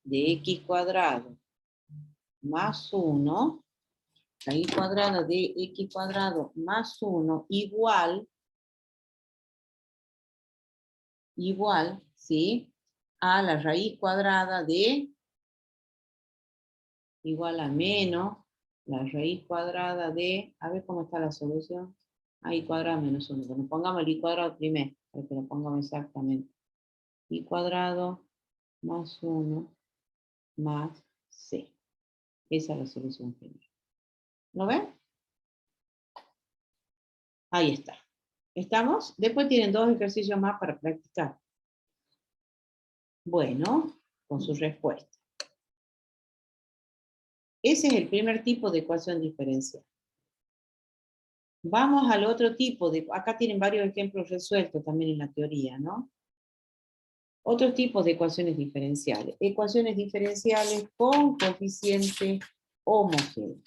de x cuadrado más 1, raíz cuadrada de x cuadrado más 1 igual, ¿sí? A la raíz cuadrada de, igual a menos, la raíz cuadrada de, a ver cómo está la solución, i cuadrado menos 1, bueno, pongamos el i cuadrado primero, para que lo pongamos exactamente, i cuadrado más 1 más c, esa es la solución final. ¿Lo ven? Ahí está. ¿Estamos? Después tienen 2 ejercicios más para practicar. Bueno, con su respuesta. Ese es el primer tipo de ecuación diferencial. Vamos al otro tipo de... Acá tienen varios ejemplos resueltos también en la teoría, ¿no? Otros tipos de ecuaciones diferenciales. Ecuaciones diferenciales con coeficiente homogéneo.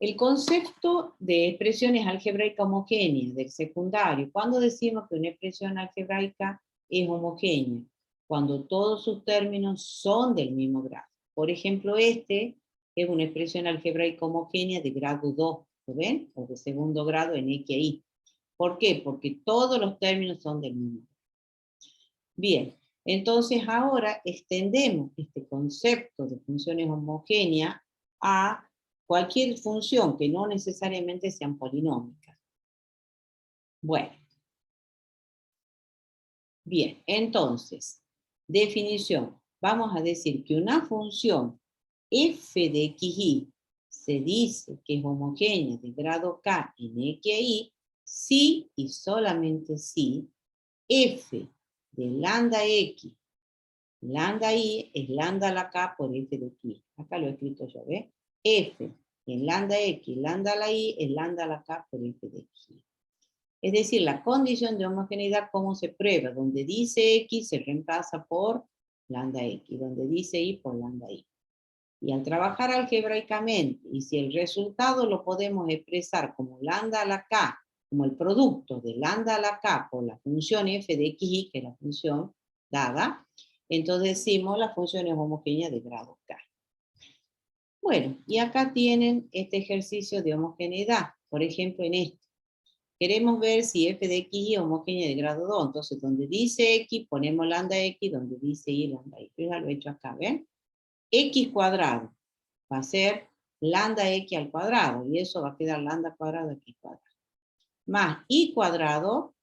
El concepto de expresiones algebraicas homogéneas del secundario. ¿Cuándo decimos que una expresión algebraica es homogénea? Cuando todos sus términos son del mismo grado. Por ejemplo, este es una expresión algebraica homogénea de grado 2, ¿lo ven? O de segundo grado en X e Y. ¿Por qué? Porque todos los términos son del mismo grado. Bien, entonces ahora extendemos este concepto de funciones homogéneas a cualquier función que no necesariamente sean polinómicas. Bueno. Bien, entonces, definición. Vamos a decir que una función f de xy se dice que es homogénea de grado k en x e y si y solamente si f de lambda x, lambda y es lambda a la k por f de x. Acá lo he escrito yo, ¿ves? F en lambda x, lambda a la y es lambda a la k por f de x. Es decir, la condición de homogeneidad, ¿cómo se prueba? Donde dice x se reemplaza por lambda x, donde dice y por lambda y. Y al trabajar algebraicamente, y si el resultado lo podemos expresar como lambda a la k, como el producto de lambda a la k por la función f de xy, que es la función dada, entonces decimos la función es homogénea de grado k. Bueno, y acá tienen este ejercicio de homogeneidad, por ejemplo en este. Queremos ver si f de x es homogénea de grado 2. Entonces, donde dice x, ponemos lambda x, donde dice y, lambda y. Yo ya lo he hecho acá, ¿ven? X cuadrado va a ser lambda x al cuadrado, y eso va a quedar lambda cuadrado x cuadrado. Más y cuadrado,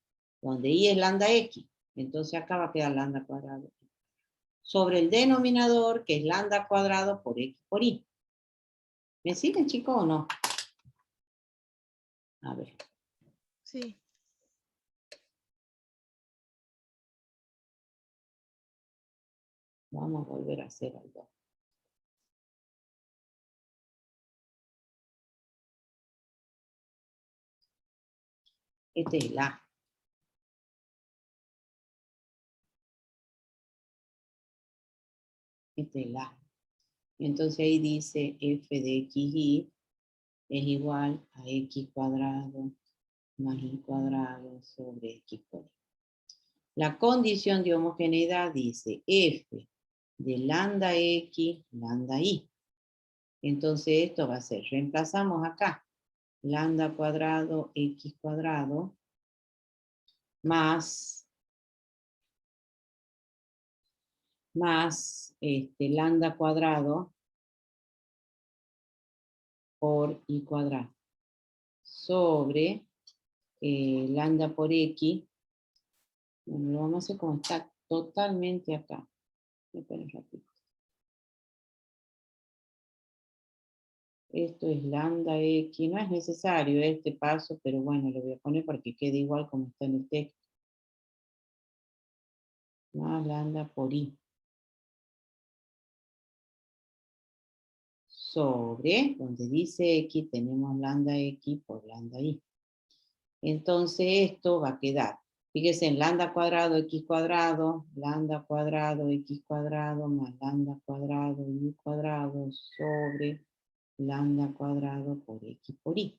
donde y es lambda x. Entonces acá va a quedar lambda cuadrado. Sobre el denominador, que es lambda cuadrado por x por y. ¿Me siguen, chicos, o no? A ver. Sí. Vamos a volver a hacer algo. Este es el A. Este es el A. Entonces ahí dice f de xy es igual a x cuadrado más y cuadrado sobre x por y. La condición de homogeneidad dice f de lambda x, lambda y. Entonces esto va a ser, reemplazamos acá, lambda cuadrado, x cuadrado, más lambda cuadrado por y cuadrado, sobre lambda por x. Bueno, lo vamos a hacer como está totalmente acá. Espera un ratito. Esto es lambda x. No es necesario este paso, pero bueno, lo voy a poner para que quede igual como está en el texto. Más lambda por y. Sobre, donde dice x, tenemos lambda x por lambda y. Entonces esto va a quedar Fíjese en lambda cuadrado, x cuadrado, lambda cuadrado, x cuadrado, más lambda cuadrado, y cuadrado, sobre lambda cuadrado por x por y.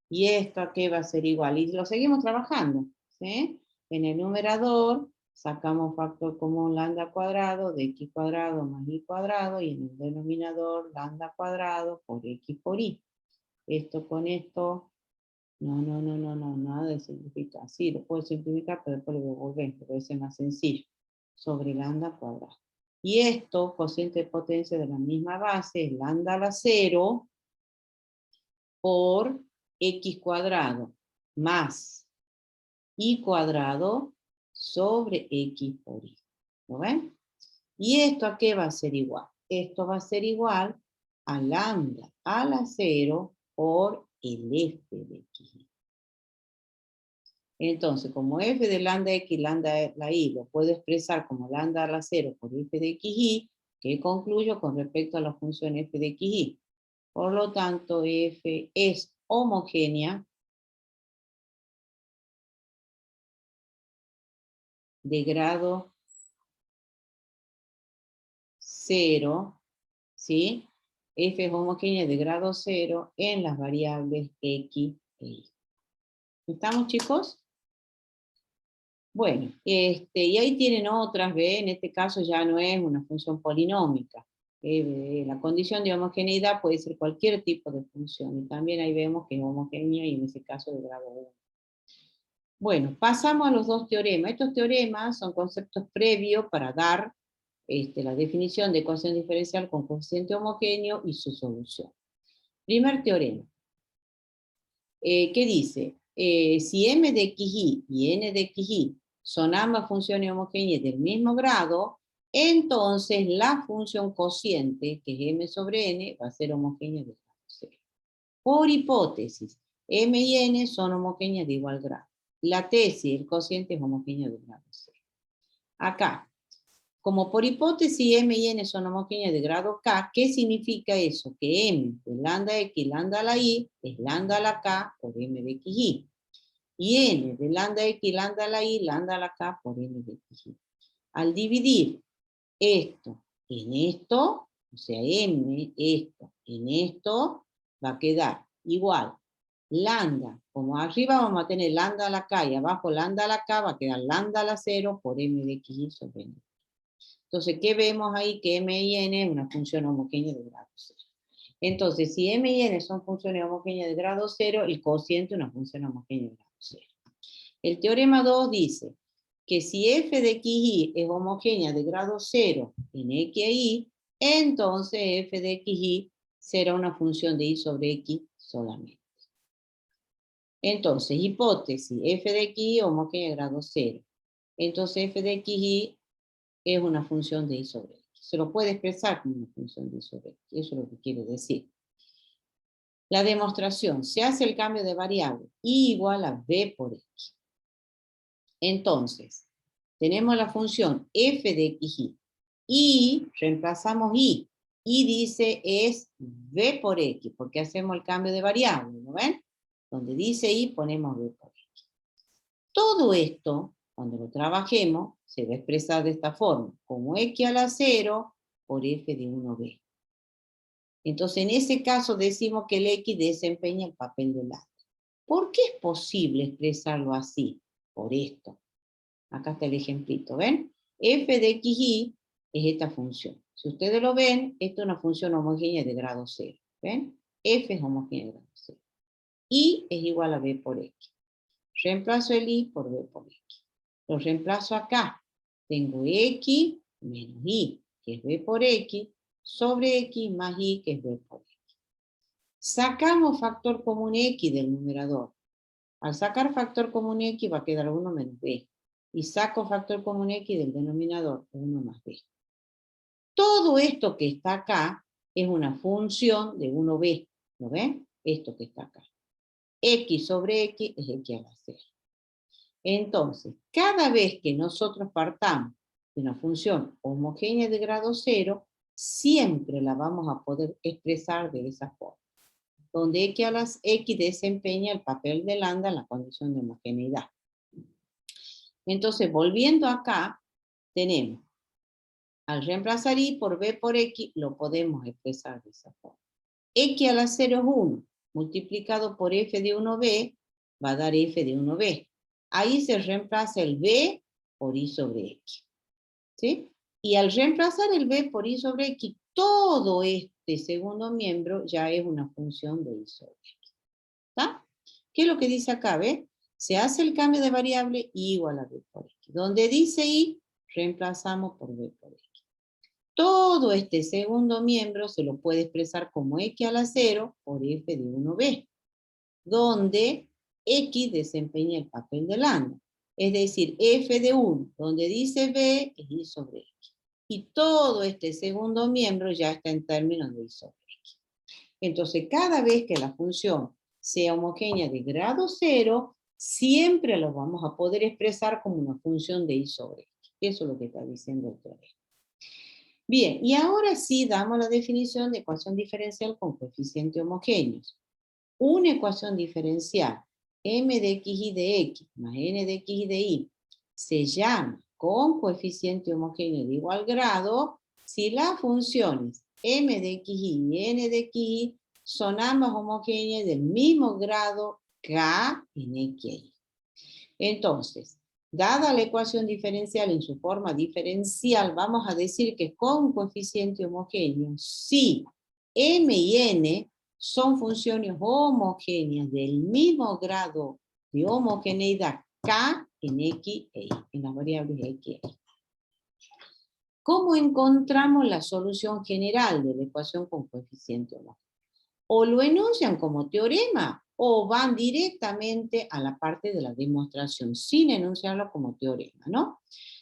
¿Y esto a qué va a ser igual? Y lo seguimos trabajando, ¿sí? En el numerador sacamos factor común lambda cuadrado de x cuadrado más y cuadrado, y en el denominador lambda cuadrado por x por y. Esto con esto, no, nada de simplificar. Sí, lo puedo simplificar, pero después lo voy a volver, porque es más sencillo. Sobre lambda cuadrado. Y esto, cociente de potencia de la misma base, es lambda a la 0 por x cuadrado más y cuadrado sobre x por y. ¿Lo ven? ¿Y esto a qué va a ser igual? Esto va a ser igual a lambda a la 0 por el f de x. Entonces, como f de lambda x, lambda la y, lo puedo expresar como lambda a la 0 por f de xy, ¿qué concluyo con respecto a la función f de xy? Por lo tanto, f es homogénea de grado 0, ¿sí? F es homogénea de grado 0 en las variables x e y. ¿Estamos, chicos? Bueno, y ahí tienen otras, ¿ve? En este caso ya no es una función polinómica. La condición de homogeneidad puede ser cualquier tipo de función, y también ahí vemos que es homogénea y en ese caso de grado 1. Bueno, pasamos a los dos teoremas. Estos teoremas son conceptos previos para dar la definición de ecuación diferencial con coeficiente homogéneo y su solución. Primer teorema. ¿Qué dice? Si m de xy y n de xy son ambas funciones homogéneas del mismo grado, entonces la función cociente, que es m sobre n, va a ser homogénea de grado 0. Por hipótesis, m y n son homogéneas de igual grado. La tesis, el cociente es homogéneo de grado 0. Acá, como por hipótesis m y n son homogéneas de grado k, ¿qué significa eso? Que m de lambda x, lambda a la y, es lambda a la k por m de xy. Y n de lambda x, lambda a la y, lambda a la k por m de xy. Al dividir esto en esto, o sea, m, esto, en esto, va a quedar igual. Lambda, como arriba vamos a tener lambda a la k y abajo lambda a la k, va a quedar lambda a la 0 por m de xy sobre n. Entonces, ¿qué vemos ahí? Que m y n es una función homogénea de grado 0. Entonces, si m y n son funciones homogéneas de grado 0, el cociente es una función homogénea de grado 0. El teorema 2 dice que si f de xy es homogénea de grado 0 en x e y, entonces f de xy será una función de y sobre x solamente. Entonces, hipótesis, f de xy homogénea de grado 0. Entonces, f de xy es una función de y sobre x. Se lo puede expresar como una función de y sobre x. Eso es lo que quiere decir. La demostración, se hace el cambio de variable, y igual a b por x. Entonces, tenemos la función f de xy, y reemplazamos y dice es b por x, porque hacemos el cambio de variable, ¿no ven? Donde dice y ponemos b por x. Todo esto, cuando lo trabajemos, se va a expresar de esta forma, como x a la 0 por f de 1b. Entonces, en ese caso decimos que el x desempeña el papel del lambda. ¿Por qué es posible expresarlo así? Por esto. Acá está el ejemplito, ¿ven? F de xy es esta función. Si ustedes lo ven, esta es una función homogénea de grado 0. ¿Ven? F es homogénea de grado 0. Y es igual a b por x. Reemplazo el y por b por x. Lo reemplazo acá. Tengo x menos y, que es b por x, sobre x más y, que es b por x. Sacamos factor común x del numerador. Al sacar factor común x va a quedar 1 menos b. Y saco factor común x del denominador, 1 más b. Todo esto que está acá es una función de 1b. ¿Lo ven? Esto que está acá. X sobre x es x a la 0. Entonces, cada vez que nosotros partamos de una función homogénea de grado 0, siempre la vamos a poder expresar de esa forma, donde x desempeña el papel de lambda en la condición de homogeneidad. Entonces, volviendo acá, tenemos, al reemplazar y por b por x, lo podemos expresar de esa forma. X a la 0 es 1, multiplicado por f de 1b, va a dar f de 1b. Ahí se reemplaza el b por y sobre x. ¿Sí? Y al reemplazar el b por y sobre x, todo este segundo miembro ya es una función de y sobre x. ¿Está? ¿Qué es lo que dice acá? ¿Ve? Se hace el cambio de variable y igual a b por x. Donde dice y, reemplazamos por b por x. Todo este segundo miembro se lo puede expresar como x a la 0 por f de 1b, donde x desempeña el papel de lambda. Es decir, f de 1, donde dice b, es y sobre x. Y todo este segundo miembro ya está en términos de y sobre x. Entonces, cada vez que la función sea homogénea de grado 0, siempre lo vamos a poder expresar como una función de y sobre x. Eso es lo que está diciendo el teorema. Bien, y ahora sí damos la definición de ecuación diferencial con coeficientes homogéneos. Una ecuación diferencial, m de x y de x más n de x y de y, se llama con coeficiente homogéneo de igual grado si las funciones m de x y n de x y son ambas homogéneas del mismo grado k en x y. Entonces, dada la ecuación diferencial en su forma diferencial, vamos a decir que con coeficiente homogéneo, si m y n son funciones homogéneas del mismo grado de homogeneidad k en x e y, en las variables x e y. ¿Cómo encontramos la solución general de la ecuación con coeficiente homogéneo? O lo enuncian como teorema, o van directamente a la parte de la demostración, sin enunciarlo como teorema, ¿no?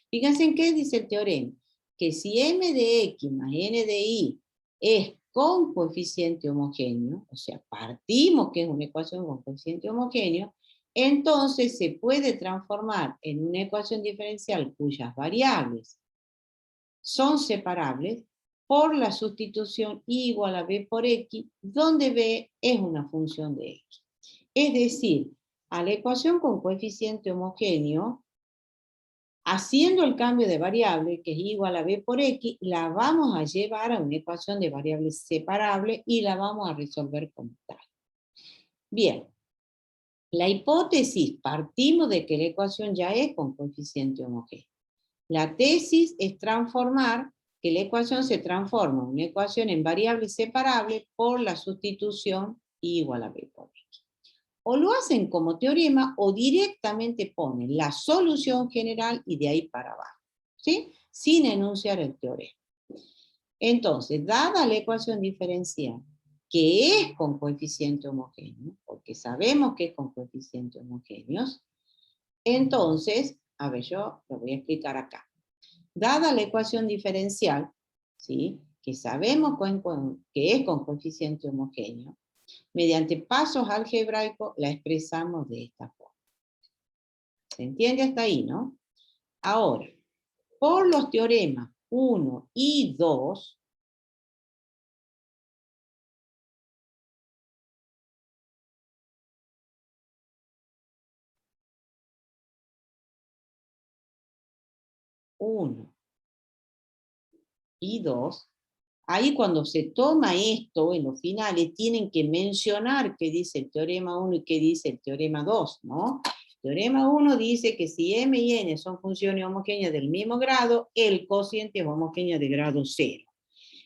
Fíjense en qué dice el teorema, que si m de x más n de y es con coeficiente homogéneo, o sea, partimos que es una ecuación con coeficiente homogéneo, entonces se puede transformar en una ecuación diferencial cuyas variables son separables por la sustitución y igual a b por x, donde b es una función de x. Es decir, a la ecuación con coeficiente homogéneo, haciendo el cambio de variable, que es igual a b por x, la vamos a llevar a una ecuación de variables separable y la vamos a resolver como tal. Bien, la hipótesis, partimos de que la ecuación ya es con coeficiente homogéneo. La tesis es transformar, que la ecuación se transforma en una ecuación en variable separable por la sustitución igual a b por x. O lo hacen como teorema o directamente ponen la solución general y de ahí para abajo, ¿sí? Sin enunciar el teorema. Entonces, dada la ecuación diferencial, que es con coeficiente homogéneo, porque sabemos que es con coeficiente homogéneos, entonces, a ver, yo lo voy a explicar acá. Dada la ecuación diferencial, ¿sí? Que sabemos que es con coeficiente homogéneo, mediante pasos algebraicos la expresamos de esta forma. ¿Se entiende hasta ahí, no? Ahora, por los teoremas 1 y 2, ahí cuando se toma esto, en los finales, tienen que mencionar qué dice el teorema 1 y qué dice el teorema 2, ¿no? El teorema 1 dice que si m y n son funciones homogéneas del mismo grado, el cociente es homogéneo de grado 0.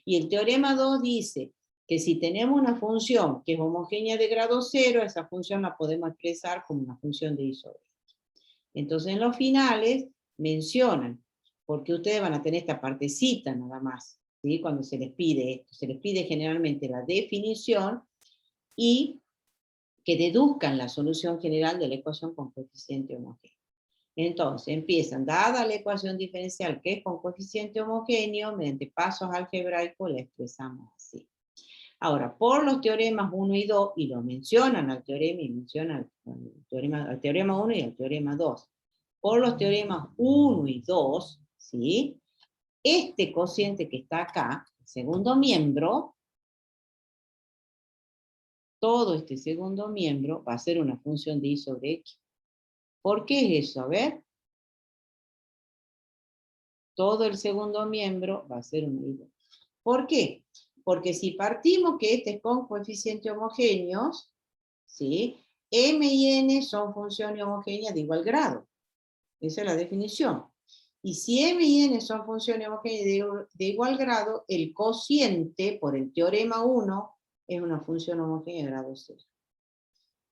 Y el teorema 2 dice que si tenemos una función que es homogénea de grado 0, esa función la podemos expresar como una función de y sobre x. Entonces en los finales mencionan, porque ustedes van a tener esta partecita nada más, ¿sí? Cuando se les pide esto, se les pide generalmente la definición y que deduzcan la solución general de la ecuación con coeficiente homogéneo. Entonces empiezan, dada la ecuación diferencial que es con coeficiente homogéneo, mediante pasos algebraicos la expresamos así. Ahora, por los teoremas 1 y 2, y lo mencionan al teorema y mencionan al teorema 1 y al teorema 2, por los teoremas 1 y 2, ¿sí? Este cociente que está acá, el segundo miembro, todo este segundo miembro va a ser una función de y sobre x. ¿Por qué es eso? A ver. todo el segundo miembro va a ser una y 2. ¿Por qué? Porque si partimos que este es con coeficientes homogéneos, ¿sí? M y N son funciones homogéneas de igual grado. Esa es la definición. Y si M y N son funciones homogéneas de igual grado, el cociente, por el teorema 1, es una función homogénea de grado 0.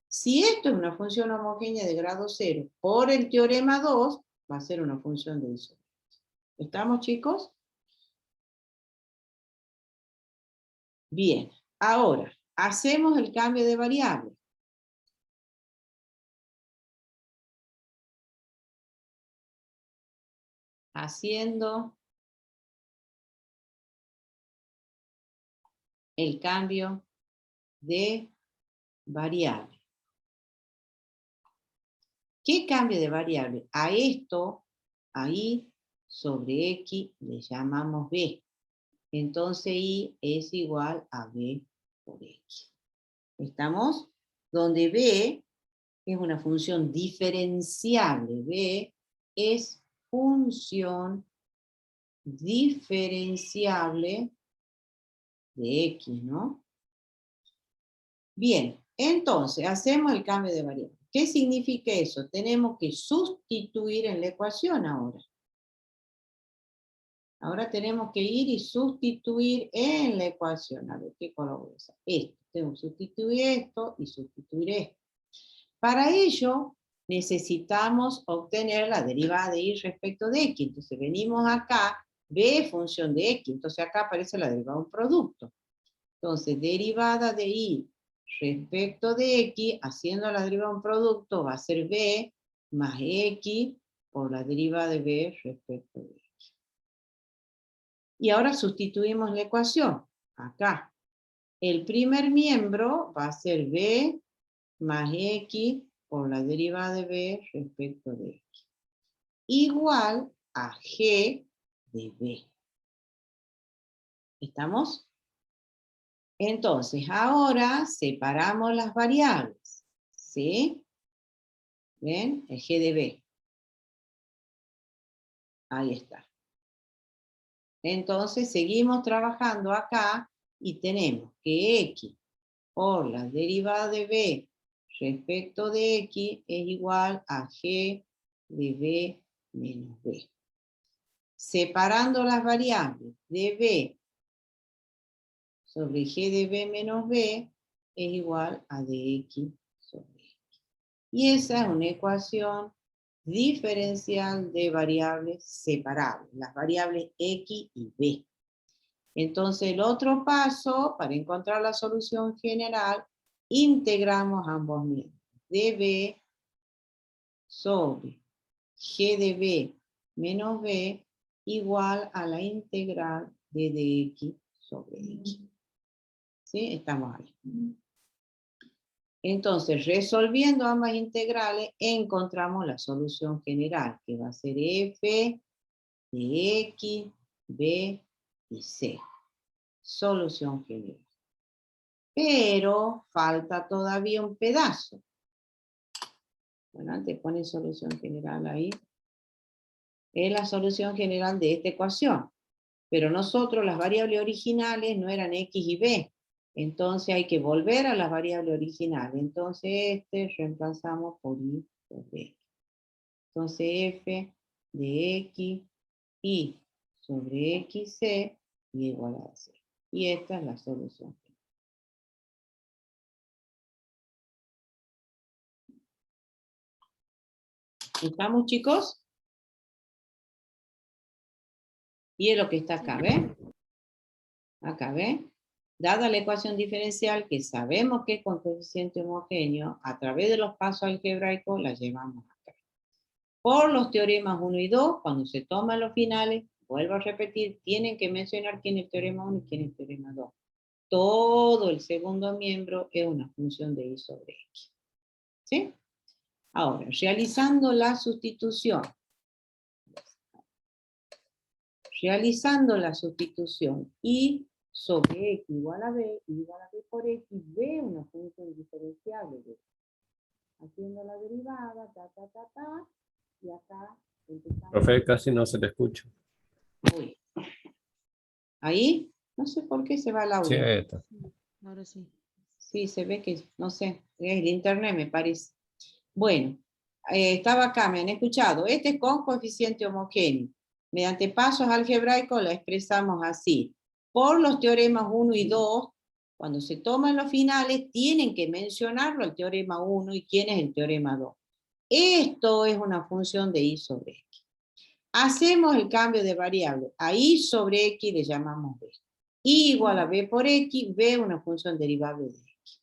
Si esto es una función homogénea de grado 0, por el teorema 2, va a ser una función de isómero. ¿Estamos, chicos? Bien. Ahora, hacemos el cambio de variable. Haciendo el cambio de variable. ¿Qué cambio de variable? A esto, ahí, sobre X, le llamamos B. Entonces Y es igual a B por X. ¿Estamos? Donde B es una función diferenciable. B es función diferenciable de X, ¿no? Bien, entonces hacemos el cambio de variable. ¿Qué significa eso? Tenemos que sustituir en la ecuación ahora. Ahora tenemos que ir y sustituir en la ecuación. A ver, ¿qué color voy a usar? Esto. Tengo que sustituir esto y sustituir esto. Para ello, necesitamos obtener la derivada de y respecto de x. Entonces venimos acá, b función de x. Entonces acá aparece la derivada de un producto. Entonces, derivada de y respecto de x, haciendo la derivada de un producto, va a ser b más x por la derivada de b respecto de x. Y ahora sustituimos la ecuación. Acá. El primer miembro va a ser b más x por la derivada de b respecto de x. Igual a g de b. ¿Estamos? Entonces, ahora separamos las variables. ¿Sí? ¿Ven? El g de b. Ahí está. Entonces, seguimos trabajando acá y tenemos que x por la derivada de b respecto de x es igual a g de b menos b. Separando las variables de b sobre g de b menos b es igual a dx sobre x. Y esa es una ecuación diferencial de variables separables, las variables x y b. Entonces el otro paso, para encontrar la solución general, integramos ambos miembros. db sobre g de b menos b igual a la integral de dx sobre x. ¿Sí? Estamos ahí. Entonces, resolviendo ambas integrales, encontramos la solución general, que va a ser f de x, b y c. Solución general. Pero falta todavía un pedazo. Bueno, antes ponen solución general ahí. Es la solución general de esta ecuación. Pero nosotros, las variables originales no eran x y b. Entonces hay que volver a las variables originales. Entonces reemplazamos por y por b. Entonces f de x y sobre xc y igual a 0. Y esta es la solución. ¿Estamos, chicos? Y es lo que está acá, ¿ven? Acá, ¿ven? Dada la ecuación diferencial que sabemos que es con coeficiente homogéneo, a través de los pasos algebraicos la llevamos acá. Por los teoremas 1 y 2, cuando se toman los finales, vuelvo a repetir, tienen que mencionar quién es el teorema 1 y quién es el teorema 2. Todo el segundo miembro es una función de y sobre x. ¿Sí? Ahora, realizando la sustitución. Realizando la sustitución y sobre x igual a b, igual a b por x, b una función diferenciable de x. Haciendo la derivada, y acá empezamos. Profe, casi no se le escucha. Uy. ¿Ahí? No sé por qué se va el Sí, audio. ahí está. Ahora sí. Sí, se ve que, no sé, es el internet me parece. Bueno, estaba acá, me han escuchado. Este es con coeficiente homogéneo. Mediante pasos algebraicos la expresamos así. Por los teoremas 1 y 2, cuando se toman los finales, tienen que mencionarlo el teorema 1 y quién es el teorema 2. Esto es una función de y sobre x. Hacemos el cambio de variable. A y sobre x le llamamos b. Y igual a b por x, b una función derivable de x.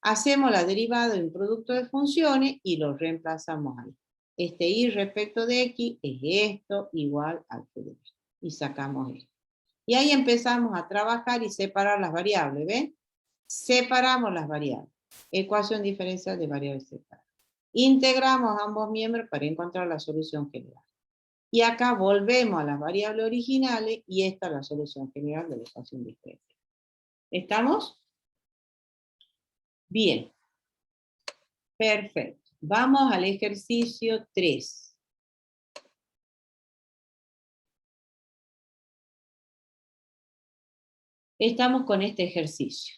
Hacemos la derivada de un producto de funciones y lo reemplazamos ahí. Este y respecto de x es esto igual al que de esto. Y sacamos esto. Y ahí empezamos a trabajar y separar las variables, ¿ven? Separamos las variables. Ecuación diferencial de variables separadas. Integramos ambos miembros para encontrar la solución general. Y acá volvemos a las variables originales y esta es la solución general de la ecuación diferencial. ¿Estamos? Bien. Perfecto. Vamos al ejercicio 3. Estamos con este ejercicio.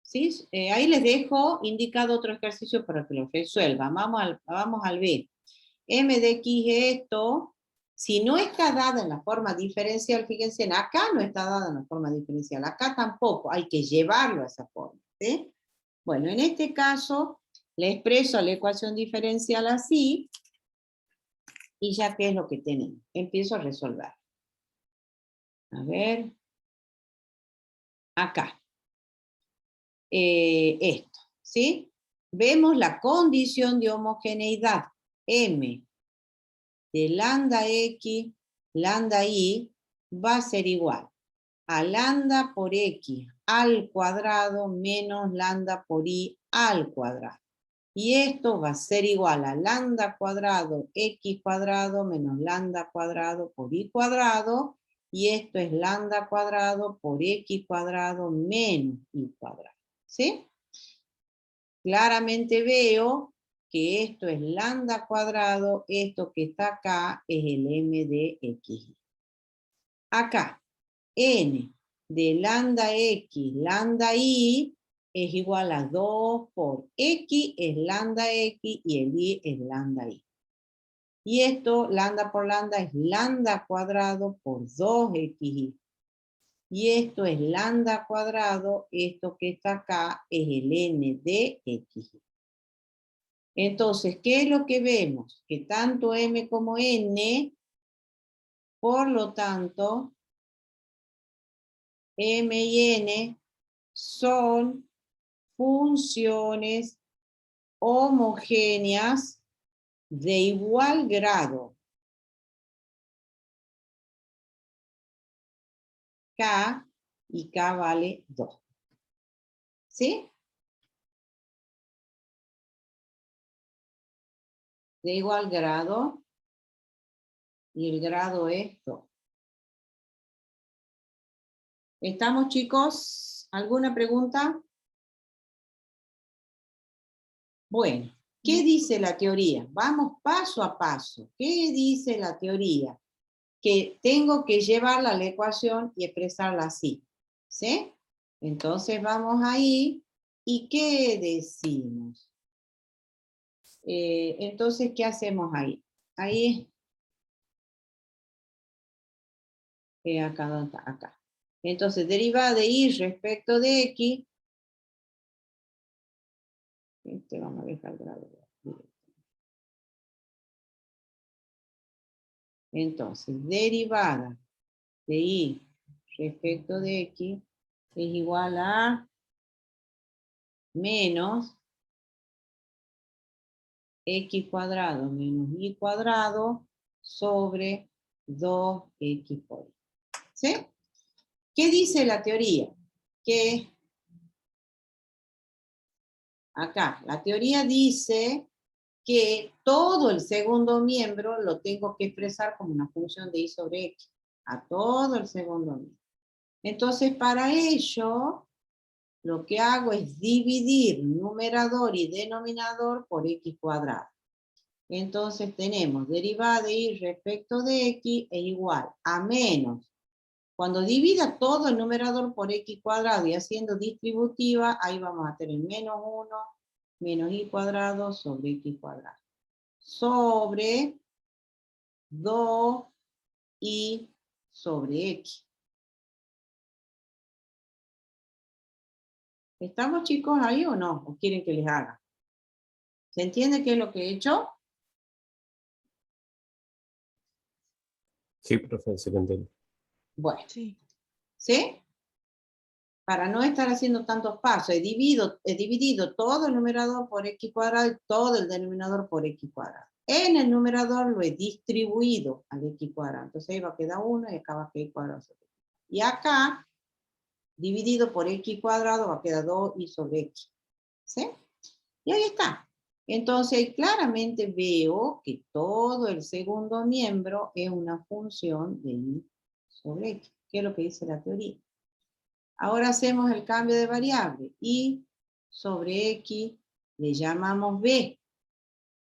¿Sí? Ahí les dejo indicado otro ejercicio para que lo resuelvan. Vamos al B. M de X es esto. Si no está dada en la forma diferencial, fíjense, acá no está dada en la forma diferencial, acá tampoco, hay que llevarlo a esa forma. ¿Sí? Bueno, en este caso, le expreso la ecuación diferencial así, y ya qué es lo que tenemos. Empiezo a resolver. A ver. Acá. Esto, ¿sí? Vemos la condición de homogeneidad. M de lambda X, lambda Y, va a ser igual a lambda por X al cuadrado menos lambda por Y al cuadrado. Y esto va a ser igual a lambda cuadrado X cuadrado menos lambda cuadrado por Y cuadrado. Y esto es lambda cuadrado por X cuadrado menos Y cuadrado. ¿Sí? Claramente veo que esto es lambda cuadrado, esto que está acá es el m de x. Acá, n de lambda x, lambda y, es igual a 2 por x es lambda x y el y es lambda y. Y esto, lambda por lambda, es lambda cuadrado por 2xy. Y esto es lambda cuadrado, esto que está acá es el n de x. Entonces, ¿qué es lo que vemos? Que tanto m como n, por lo tanto, m y n son funciones homogéneas de igual grado. K y K vale 2. ¿Sí? De igual grado. Y el grado es 2. ¿Estamos, chicos? ¿Alguna pregunta? Bueno, ¿qué dice la teoría? Vamos paso a paso. ¿Qué dice la teoría? Que tengo que llevarla a la ecuación y expresarla así. ¿Sí? Entonces vamos ahí. ¿Y qué decimos? Entonces, ¿qué hacemos ahí? Ahí, acá, ¿dónde está? Acá. Entonces, derivada de y respecto de x. Vamos a dejar grado. Entonces, derivada de y respecto de x es igual a menos x cuadrado menos y cuadrado sobre 2x por y. ¿Sí? ¿Qué dice la teoría? Que acá, la teoría dice que todo el segundo miembro lo tengo que expresar como una función de y sobre x. A todo el segundo miembro. Entonces, para ello, lo que hago es dividir numerador y denominador por x cuadrado. Entonces tenemos derivada de y respecto de x es igual a menos. Cuando divida todo el numerador por x cuadrado y haciendo distributiva, ahí vamos a tener menos 1 menos y cuadrado sobre x cuadrado. Sobre 2y sobre x. ¿Estamos, chicos, ahí o no? ¿O quieren que les haga? ¿Se entiende qué es lo que he hecho? Sí, profe, se lo entiende. Bueno, Sí. ¿sí? Para no estar haciendo tantos pasos, he dividido todo el numerador por x cuadrado y todo el denominador por x cuadrado. En el numerador lo he distribuido al x cuadrado. Entonces ahí va a quedar 1 y acá va a quedar x cuadrado sobre x. Y acá, dividido por x cuadrado, va a quedar 2y sobre x. ¿Sí? Y ahí está. Entonces claramente veo que todo el segundo miembro es una función de y sobre x, que es lo que dice la teoría. Ahora hacemos el cambio de variable. Y sobre x le llamamos b.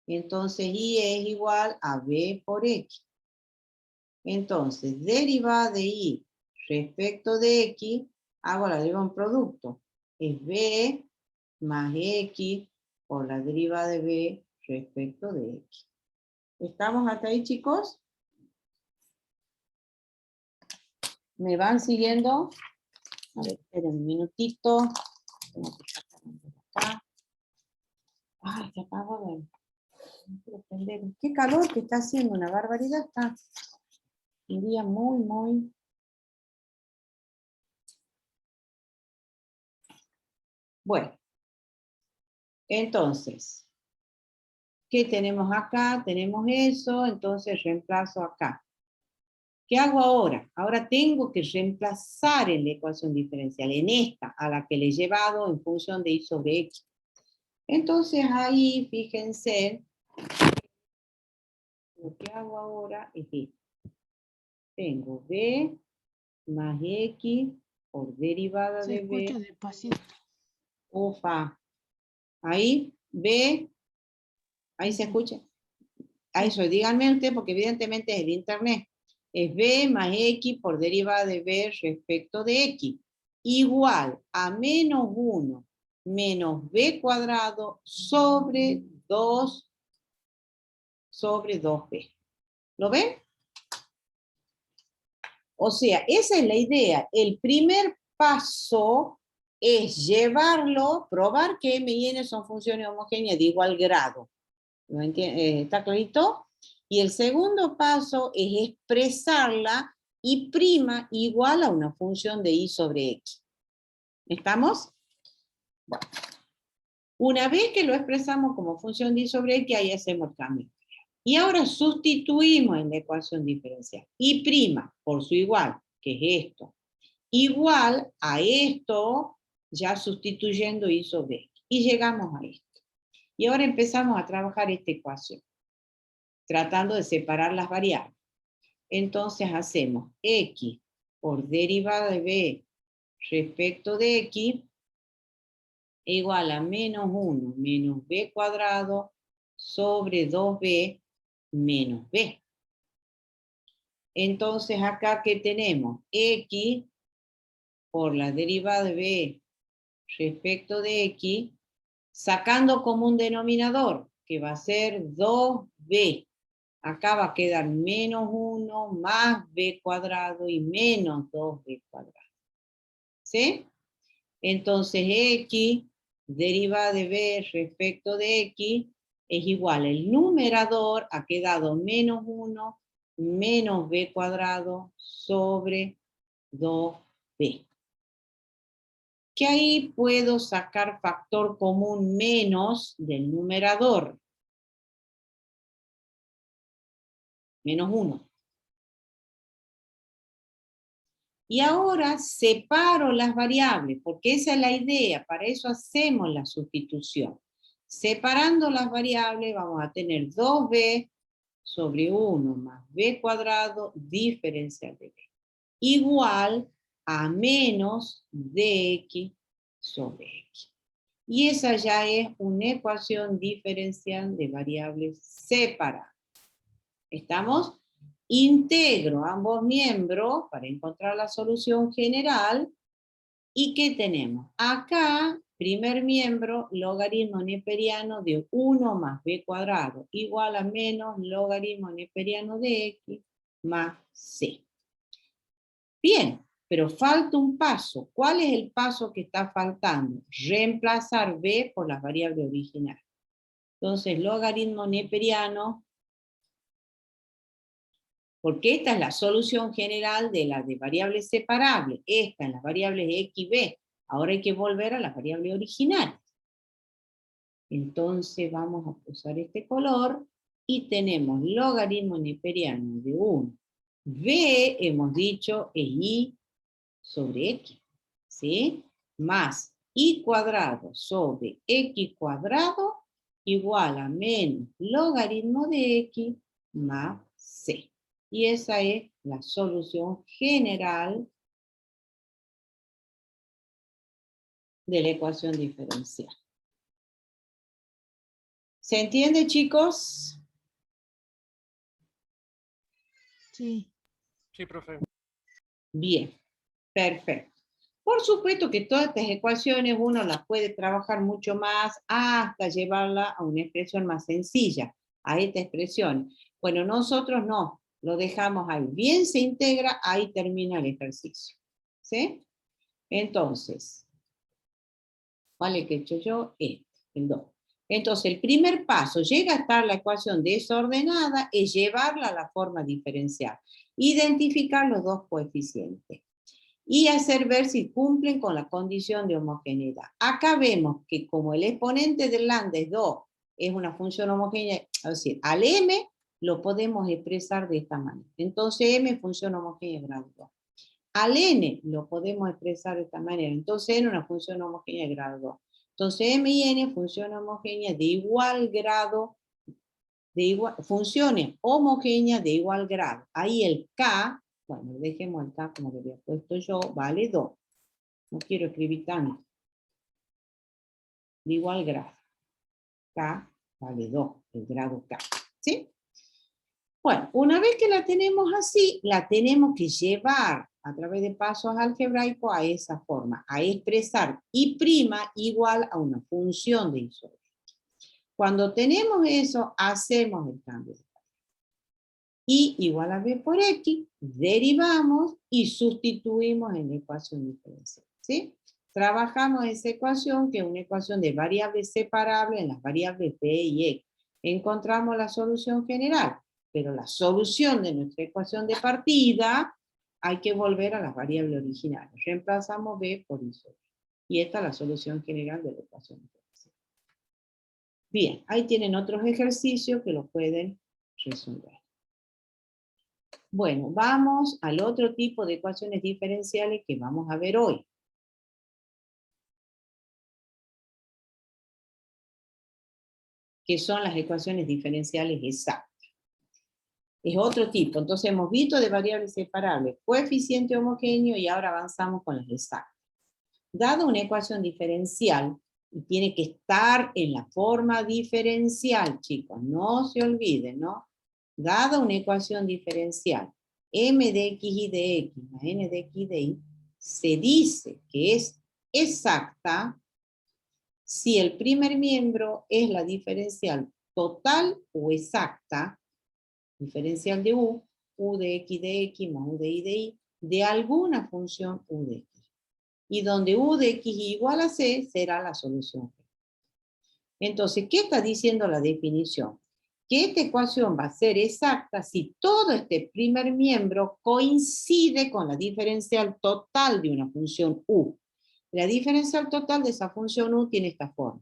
Entonces y es igual a b por x. Entonces, derivada de y respecto de x, hago la derivada en producto. Es b más x por la derivada de b respecto de x. ¿Estamos hasta ahí, chicos? ¿Me van siguiendo? A ver, esperen un minutito. Tengo que sacarlo de acá. Ay, se apagó. No quiero prender. Qué calor que está haciendo, una barbaridad está. Un día muy. Bueno, entonces, ¿qué tenemos acá? Tenemos eso, entonces reemplazo acá. ¿Qué hago ahora? Ahora tengo que reemplazar en la ecuación diferencial, en esta, a la que le he llevado en función de y sobre x. Entonces ahí, fíjense, lo que hago ahora es esto. Tengo b más x por derivada Se de escucha b. despacito. Ufa. Ahí, b, ahí se Ujú. escucha. A Sí. eso, díganme usted, porque evidentemente es el internet. Es b más x por derivada de b respecto de x. Igual a menos 1 menos b cuadrado sobre 2 sobre 2b. ¿Lo ven? O sea, esa es la idea. El primer paso es llevarlo, probar que m y n son funciones homogéneas de igual grado. ¿Lo ¿Está clarito? Y el segundo paso es expresarla y prima igual a una función de y sobre x. ¿Estamos? Bueno. Una vez que lo expresamos como función de y sobre x, ahí hacemos el cambio. Y ahora sustituimos en la ecuación diferencial. Y prima por su igual, que es esto. Igual a esto, ya sustituyendo y sobre x. Y llegamos a esto. Y ahora empezamos a trabajar esta ecuación, tratando de separar las variables. Entonces hacemos x por derivada de b respecto de x igual a menos 1 menos b cuadrado sobre 2b menos b. Entonces acá, ¿qué tenemos? X por la derivada de b respecto de x, sacando como un denominador, que va a ser 2b. Acá va a quedar menos 1 más b cuadrado y menos 2b cuadrado. ¿Sí? Entonces x, derivada de b respecto de x, es igual. El numerador ha quedado menos 1 menos b cuadrado sobre 2b. Que ahí puedo sacar factor común menos del numerador. Menos 1. Y ahora separo las variables, porque esa es la idea, para eso hacemos la sustitución. Separando las variables vamos a tener 2b sobre 1 más b cuadrado diferencial de b. Igual a menos dx sobre x. Y esa ya es una ecuación diferencial de variables separadas. ¿Estamos? Integro ambos miembros para encontrar la solución general. ¿Y qué tenemos? Acá, primer miembro, logaritmo neperiano de 1 más b cuadrado igual a menos logaritmo neperiano de x más c. Bien, pero falta un paso. ¿Cuál es el paso que está faltando? Reemplazar b por las variables originales. Entonces, logaritmo neperiano, porque esta es la solución general de las de variables separables. Esta en las variables x y b. Ahora hay que volver a las variables originales. Entonces vamos a usar este color y tenemos logaritmo neperiano de 1. B, hemos dicho, es y sobre x, ¿sí? Más y cuadrado sobre x cuadrado igual a menos logaritmo de x más c. Y esa es la solución general de la ecuación diferencial. ¿Se entiende, chicos? Sí. Sí, profe. Bien, perfecto. Por supuesto que todas estas ecuaciones uno las puede trabajar mucho más hasta llevarla a una expresión más sencilla, a esta expresión. Bueno, nosotros no, lo dejamos ahí. Bien se integra, ahí termina el ejercicio. ¿Sí? Entonces, ¿cuál es que he hecho yo? Este, el 2. Entonces, el primer paso, llega a estar la ecuación desordenada, es llevarla a la forma diferencial. Identificar los dos coeficientes. Y hacer ver si cumplen con la condición de homogeneidad. Acá vemos que como el exponente del lambda es 2, es una función homogénea, es decir, al m lo podemos expresar de esta manera. Entonces m es función homogénea de grado 2. Al n lo podemos expresar de esta manera. Entonces n es una función homogénea de grado 2. Entonces m y n función homogénea de igual grado, funciones homogéneas de igual grado. Ahí el k, bueno, dejemos el k como lo había puesto yo, vale 2. No quiero escribir tanto. De igual grado. K vale 2, el grado k. ¿Sí? Bueno, una vez que la tenemos así, la tenemos que llevar a través de pasos algebraicos a esa forma, a expresar y' igual a una función de isósceles. Cuando tenemos eso, hacemos el cambio. Y igual a b por x, derivamos y sustituimos en la ecuación diferencial. ¿Sí? Trabajamos esa ecuación, que es una ecuación de variables separables en las variables b y x. Encontramos la solución general, pero la solución de nuestra ecuación de partida hay que volver a las variables originales. Reemplazamos b por isósceles. Y esta es la solución general de la ecuación diferencial. Bien, ahí tienen otros ejercicios que lo pueden resolver. Bueno, vamos al otro tipo de ecuaciones diferenciales que vamos a ver hoy. Que son las ecuaciones diferenciales exactas. Es otro tipo. Entonces hemos visto de variables separables, coeficiente homogéneo y ahora avanzamos con las exactas. Dado una ecuación diferencial, y tiene que estar en la forma diferencial, chicos, no se olviden, ¿no? Dada una ecuación diferencial, m de x y de x más n de x y de y, se dice que es exacta si el primer miembro es la diferencial total o exacta, diferencial de u de x más u de y, de alguna función u de x. Y donde u de x igual a c será la solución. Entonces, ¿qué está diciendo la definición? Que esta ecuación va a ser exacta si todo este primer miembro coincide con la diferencial total de una función u. La diferencial total de esa función u tiene esta forma.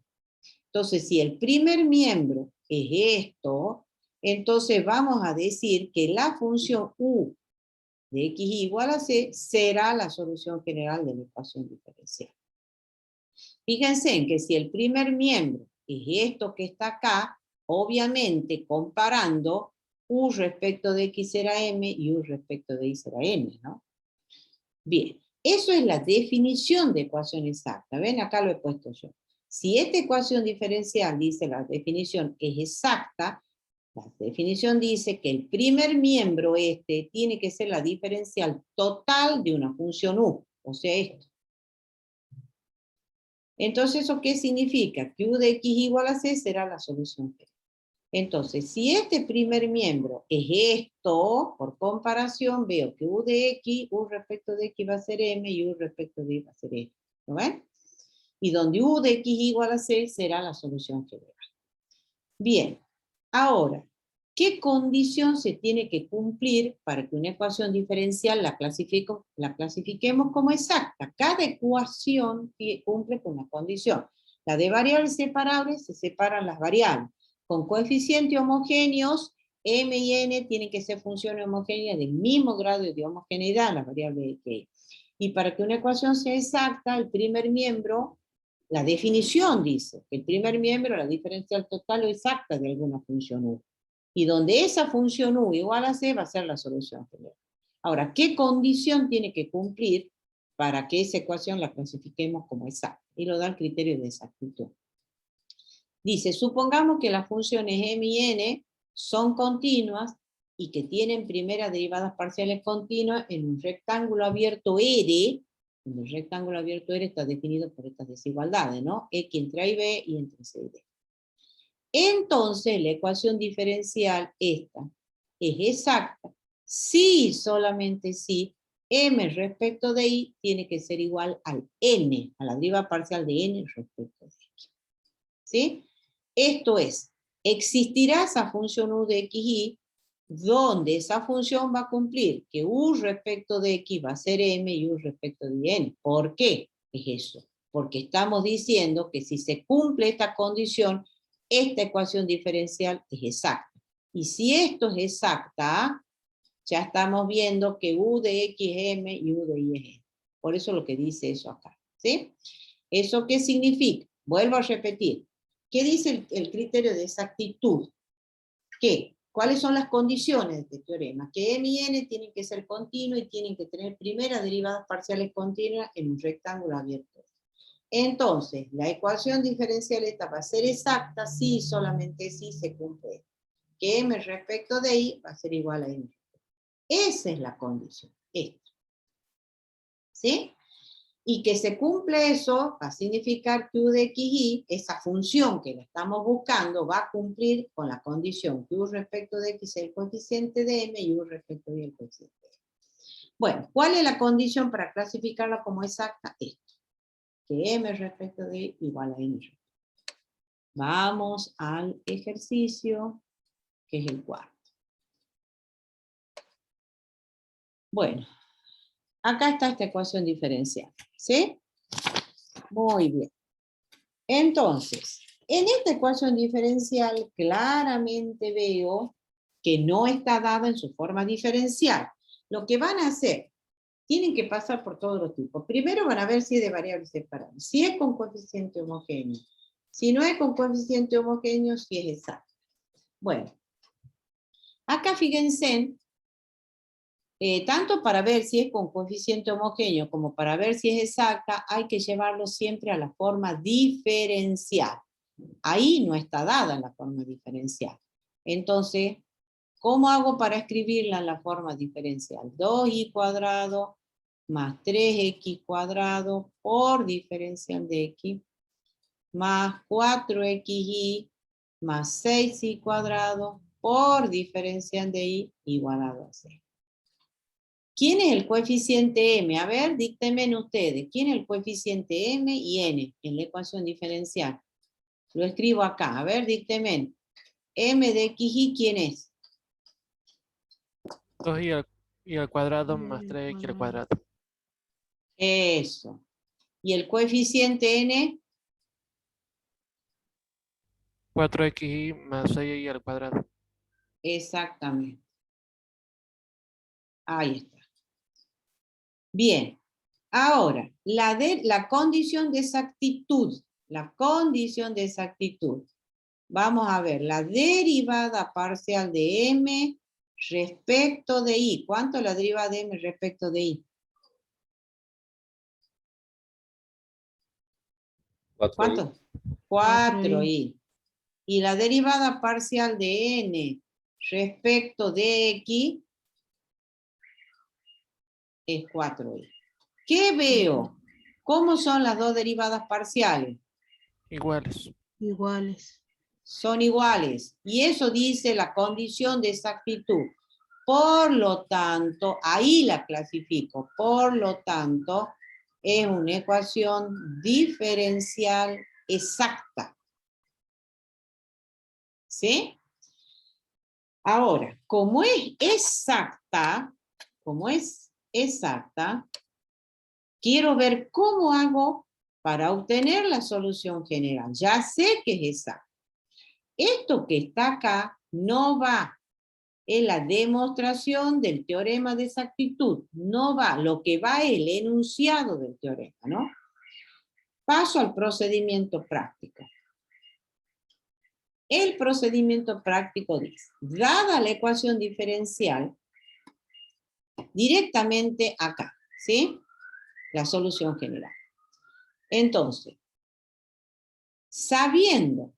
Entonces, si el primer miembro es esto, entonces vamos a decir que la función u de x igual a c será la solución general de la ecuación diferencial. Fíjense en que si el primer miembro es esto que está acá, obviamente comparando u respecto de x será m y u respecto de y será m, ¿no? Bien, eso es la definición de ecuación exacta. ¿Ven? Acá lo he puesto yo. Si esta ecuación diferencial, dice la definición, es exacta, la definición dice que el primer miembro tiene que ser la diferencial total de una función u, o sea, esto. Entonces, ¿eso qué significa? Que u de x igual a c será la solución general. Entonces, si este primer miembro es esto, por comparación, veo que u de x, u respecto de x va a ser m y u respecto de y va a ser m. ¿Lo ven? Y donde u de x igual a c será la solución general. Bien, ahora, ¿qué condición se tiene que cumplir para que una ecuación diferencial la clasifiquemos como exacta? Cada ecuación cumple con una condición. La de variables separables, se separan las variables. Con coeficientes homogéneos, m y n tienen que ser funciones homogéneas del mismo grado de homogeneidad, las variables de x. Y para que una ecuación sea exacta, el primer miembro, la definición dice que el primer miembro, la diferencial total o exacta de alguna función u. Y donde esa función u igual a c va a ser la solución general. Ahora, ¿qué condición tiene que cumplir para que esa ecuación la clasifiquemos como exacta? Y lo da el criterio de exactitud. Dice, supongamos que las funciones m y n son continuas y que tienen primeras derivadas parciales continuas en un rectángulo abierto R. El rectángulo abierto R está definido por estas desigualdades, ¿no? X entre A y B y entre C y D. Entonces, la ecuación diferencial esta es exacta si, solamente si, m respecto de y tiene que ser igual al n, a la derivada parcial de n respecto de x. ¿Sí? Esto es, existirá esa función u de xy donde esa función va a cumplir que u respecto de x va a ser m y u respecto de n. ¿Por qué es eso? Porque estamos diciendo que si se cumple esta condición, esta ecuación diferencial es exacta. Y si esto es exacta, ya estamos viendo que u de x es m y u de y es n. Por eso lo que dice eso acá. ¿Sí? ¿Eso qué significa? Vuelvo a repetir. ¿Qué dice el criterio de exactitud? ¿Cuáles son las condiciones de este teorema? Que m y n tienen que ser continuos y tienen que tener primeras derivadas parciales continuas en un rectángulo abierto. Entonces, la ecuación diferencial esta va a ser exacta si solamente si se cumple. Que m respecto de y va a ser igual a n. Esa es la condición. Esta. ¿Sí? Y que se cumple eso, va a significar que u de xy, esa función que la estamos buscando, va a cumplir con la condición que u respecto de x es el coeficiente de m y u respecto de y el coeficiente de m. Bueno, ¿cuál es la condición para clasificarla como exacta? Esto. Que m respecto de y igual a n. Vamos al ejercicio, que es el cuarto. Bueno, acá está esta ecuación diferencial, ¿sí? Muy bien. Entonces, en esta ecuación diferencial claramente veo que no está dada en su forma diferencial. Lo que van a hacer, tienen que pasar por todos los tipos. Primero van a ver si es de variables separables, si es con coeficiente homogéneo. Si no es con coeficiente homogéneo, si es exacto. Bueno, acá fíjense, tanto para ver si es con coeficiente homogéneo como para ver si es exacta, hay que llevarlo siempre a la forma diferencial. Ahí no está dada en la forma diferencial. Entonces, ¿cómo hago para escribirla en la forma diferencial? 2y cuadrado más 3x cuadrado por diferencial de x más 4xy más 6y cuadrado por diferencial de y igualado a 0. ¿Quién es el coeficiente m? A ver, díctenme ustedes. ¿Quién es el coeficiente m y n en la ecuación diferencial? Lo escribo acá. A ver, díctenme. M de xy, ¿quién es? 2y al cuadrado más 3x al cuadrado. Eso. ¿Y el coeficiente n? 4xy más 6y al cuadrado. Exactamente. Ahí está. Bien. Ahora, la condición de exactitud. La condición de exactitud. Vamos a ver, la derivada parcial de m respecto de y. ¿Cuánto es la derivada de m respecto de y? ¿Cuánto? 4i. Y la derivada parcial de n respecto de x es 4i. ¿Qué veo? ¿Cómo son las dos derivadas parciales? Iguales. Iguales. Son iguales. Y eso dice la condición de exactitud. Por lo tanto, ahí la clasifico. Por lo tanto, es una ecuación diferencial exacta. ¿Sí? Ahora, como es exacta, quiero ver cómo hago para obtener la solución general. Ya sé que es exacta. Esto que está acá no va. Es la demostración del teorema de exactitud. No va. Lo que va es el enunciado del teorema, ¿no? Paso al procedimiento práctico. El procedimiento práctico dice, dada la ecuación diferencial, directamente acá, ¿sí? La solución general. Entonces, sabiendo,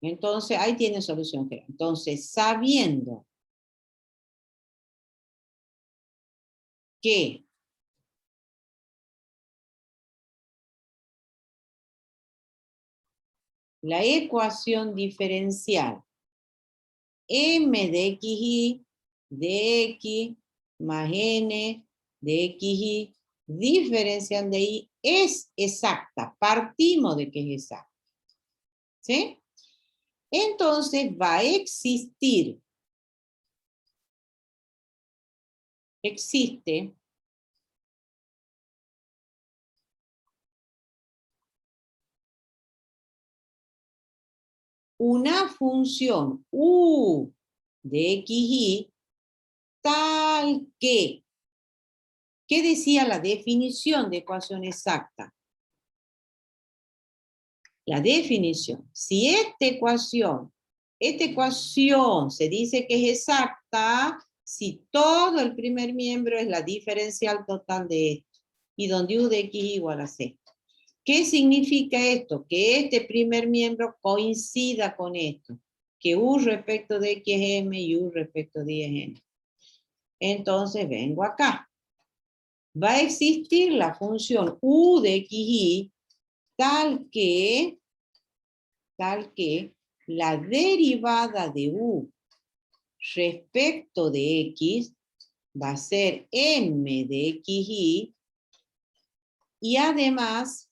entonces ahí tiene solución general. Entonces, sabiendo que la ecuación diferencial m de xy de x más n de xy diferencial de y es exacta. Partimos de que es exacta. ¿Sí? Entonces va a existir, existe una función u de xy tal que, ¿qué decía la definición de ecuación exacta? La definición, si esta ecuación se dice que es exacta, si todo el primer miembro es la diferencial total de esto, y donde u de x igual a c. ¿Qué significa esto? Que este primer miembro coincida con esto, que u respecto de x es m y u respecto de y es n. Entonces vengo acá. Va a existir la función u de xy tal que la derivada de u respecto de x va a ser m de xy y además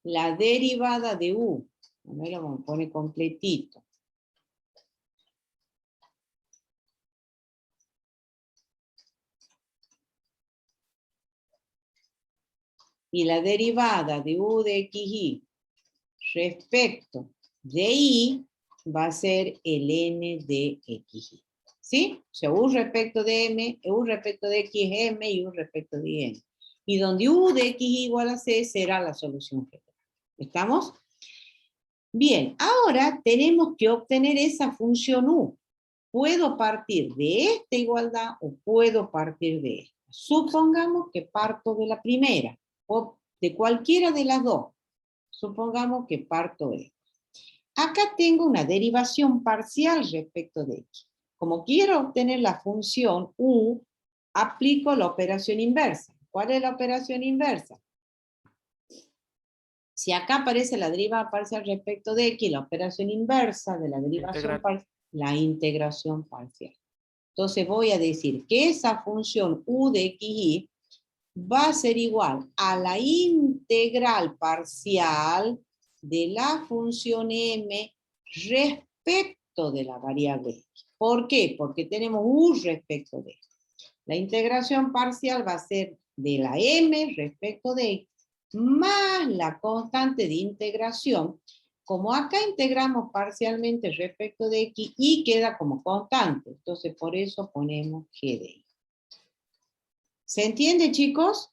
la derivada de u, a ver, lo vamos a poner completito. Y la derivada de u de xy respecto de y va a ser el n de xy. ¿Sí? O sea, u respecto de m, u respecto de x es m y u respecto de n. Y donde u de x igual a c será la solución general. ¿Estamos? Bien, ahora tenemos que obtener esa función u. Puedo partir de esta igualdad o puedo partir de esta. Supongamos que parto de la primera o de cualquiera de las dos. Supongamos que parto de esta. Acá tengo una derivación parcial respecto de x. Como quiero obtener la función u, aplico la operación inversa. ¿Cuál es la operación inversa? Si acá aparece la derivada parcial respecto de x, la operación inversa de la derivación parcial, la integración parcial. Entonces voy a decir que esa función u de xy va a ser igual a la integral parcial de la función m respecto de la variable x. ¿Por qué? Porque tenemos u respecto de x. La integración parcial va a ser de la m respecto de x más la constante de integración. Como acá integramos parcialmente respecto de x, y queda como constante. Entonces, por eso ponemos g de y. ¿Se entiende, chicos?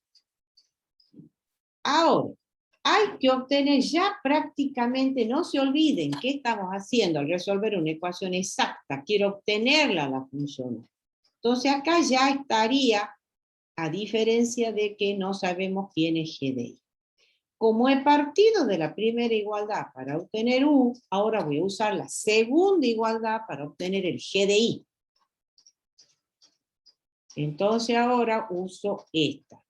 Ahora, hay que obtener ya prácticamente, no se olviden, ¿qué estamos haciendo al resolver una ecuación exacta? Quiero obtenerla, la función. Entonces, acá ya estaría, a diferencia de que no sabemos quién es g de y. Como he partido de la primera igualdad para obtener U, ahora voy a usar la segunda igualdad para obtener el G de I. Entonces ahora uso esta.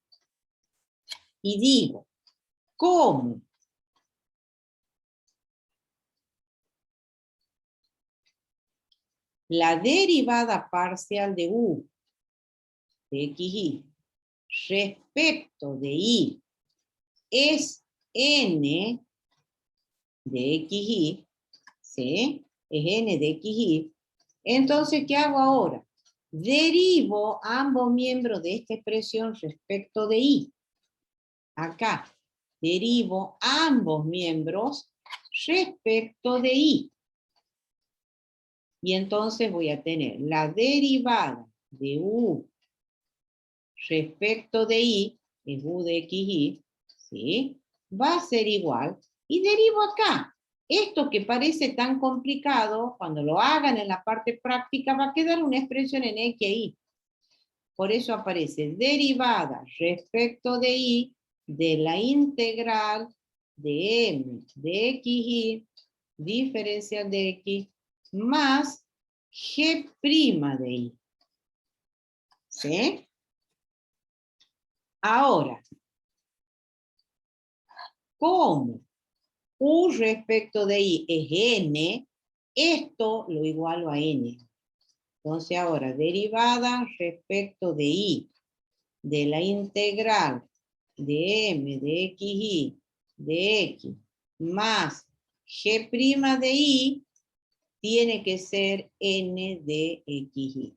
Y digo, ¿cómo? La derivada parcial de U de xy respecto de y es n de xy, ¿sí? Es n de xy. Entonces, ¿qué hago ahora? Derivo ambos miembros de esta expresión respecto de y. Acá, derivo ambos miembros respecto de y. Y entonces voy a tener la derivada de u respecto de y, es u de xy, ¿sí? Va a ser igual, y derivo acá. Esto que parece tan complicado, cuando lo hagan en la parte práctica, va a quedar una expresión en x e y. Por eso aparece derivada respecto de y de la integral de m de xy diferencial de x más g' de y. ¿Sí? Ahora, como u respecto de y es n, esto lo igualo a n. Entonces ahora, derivada respecto de y de la integral de m de xy de x más g' de y tiene que ser n de xy.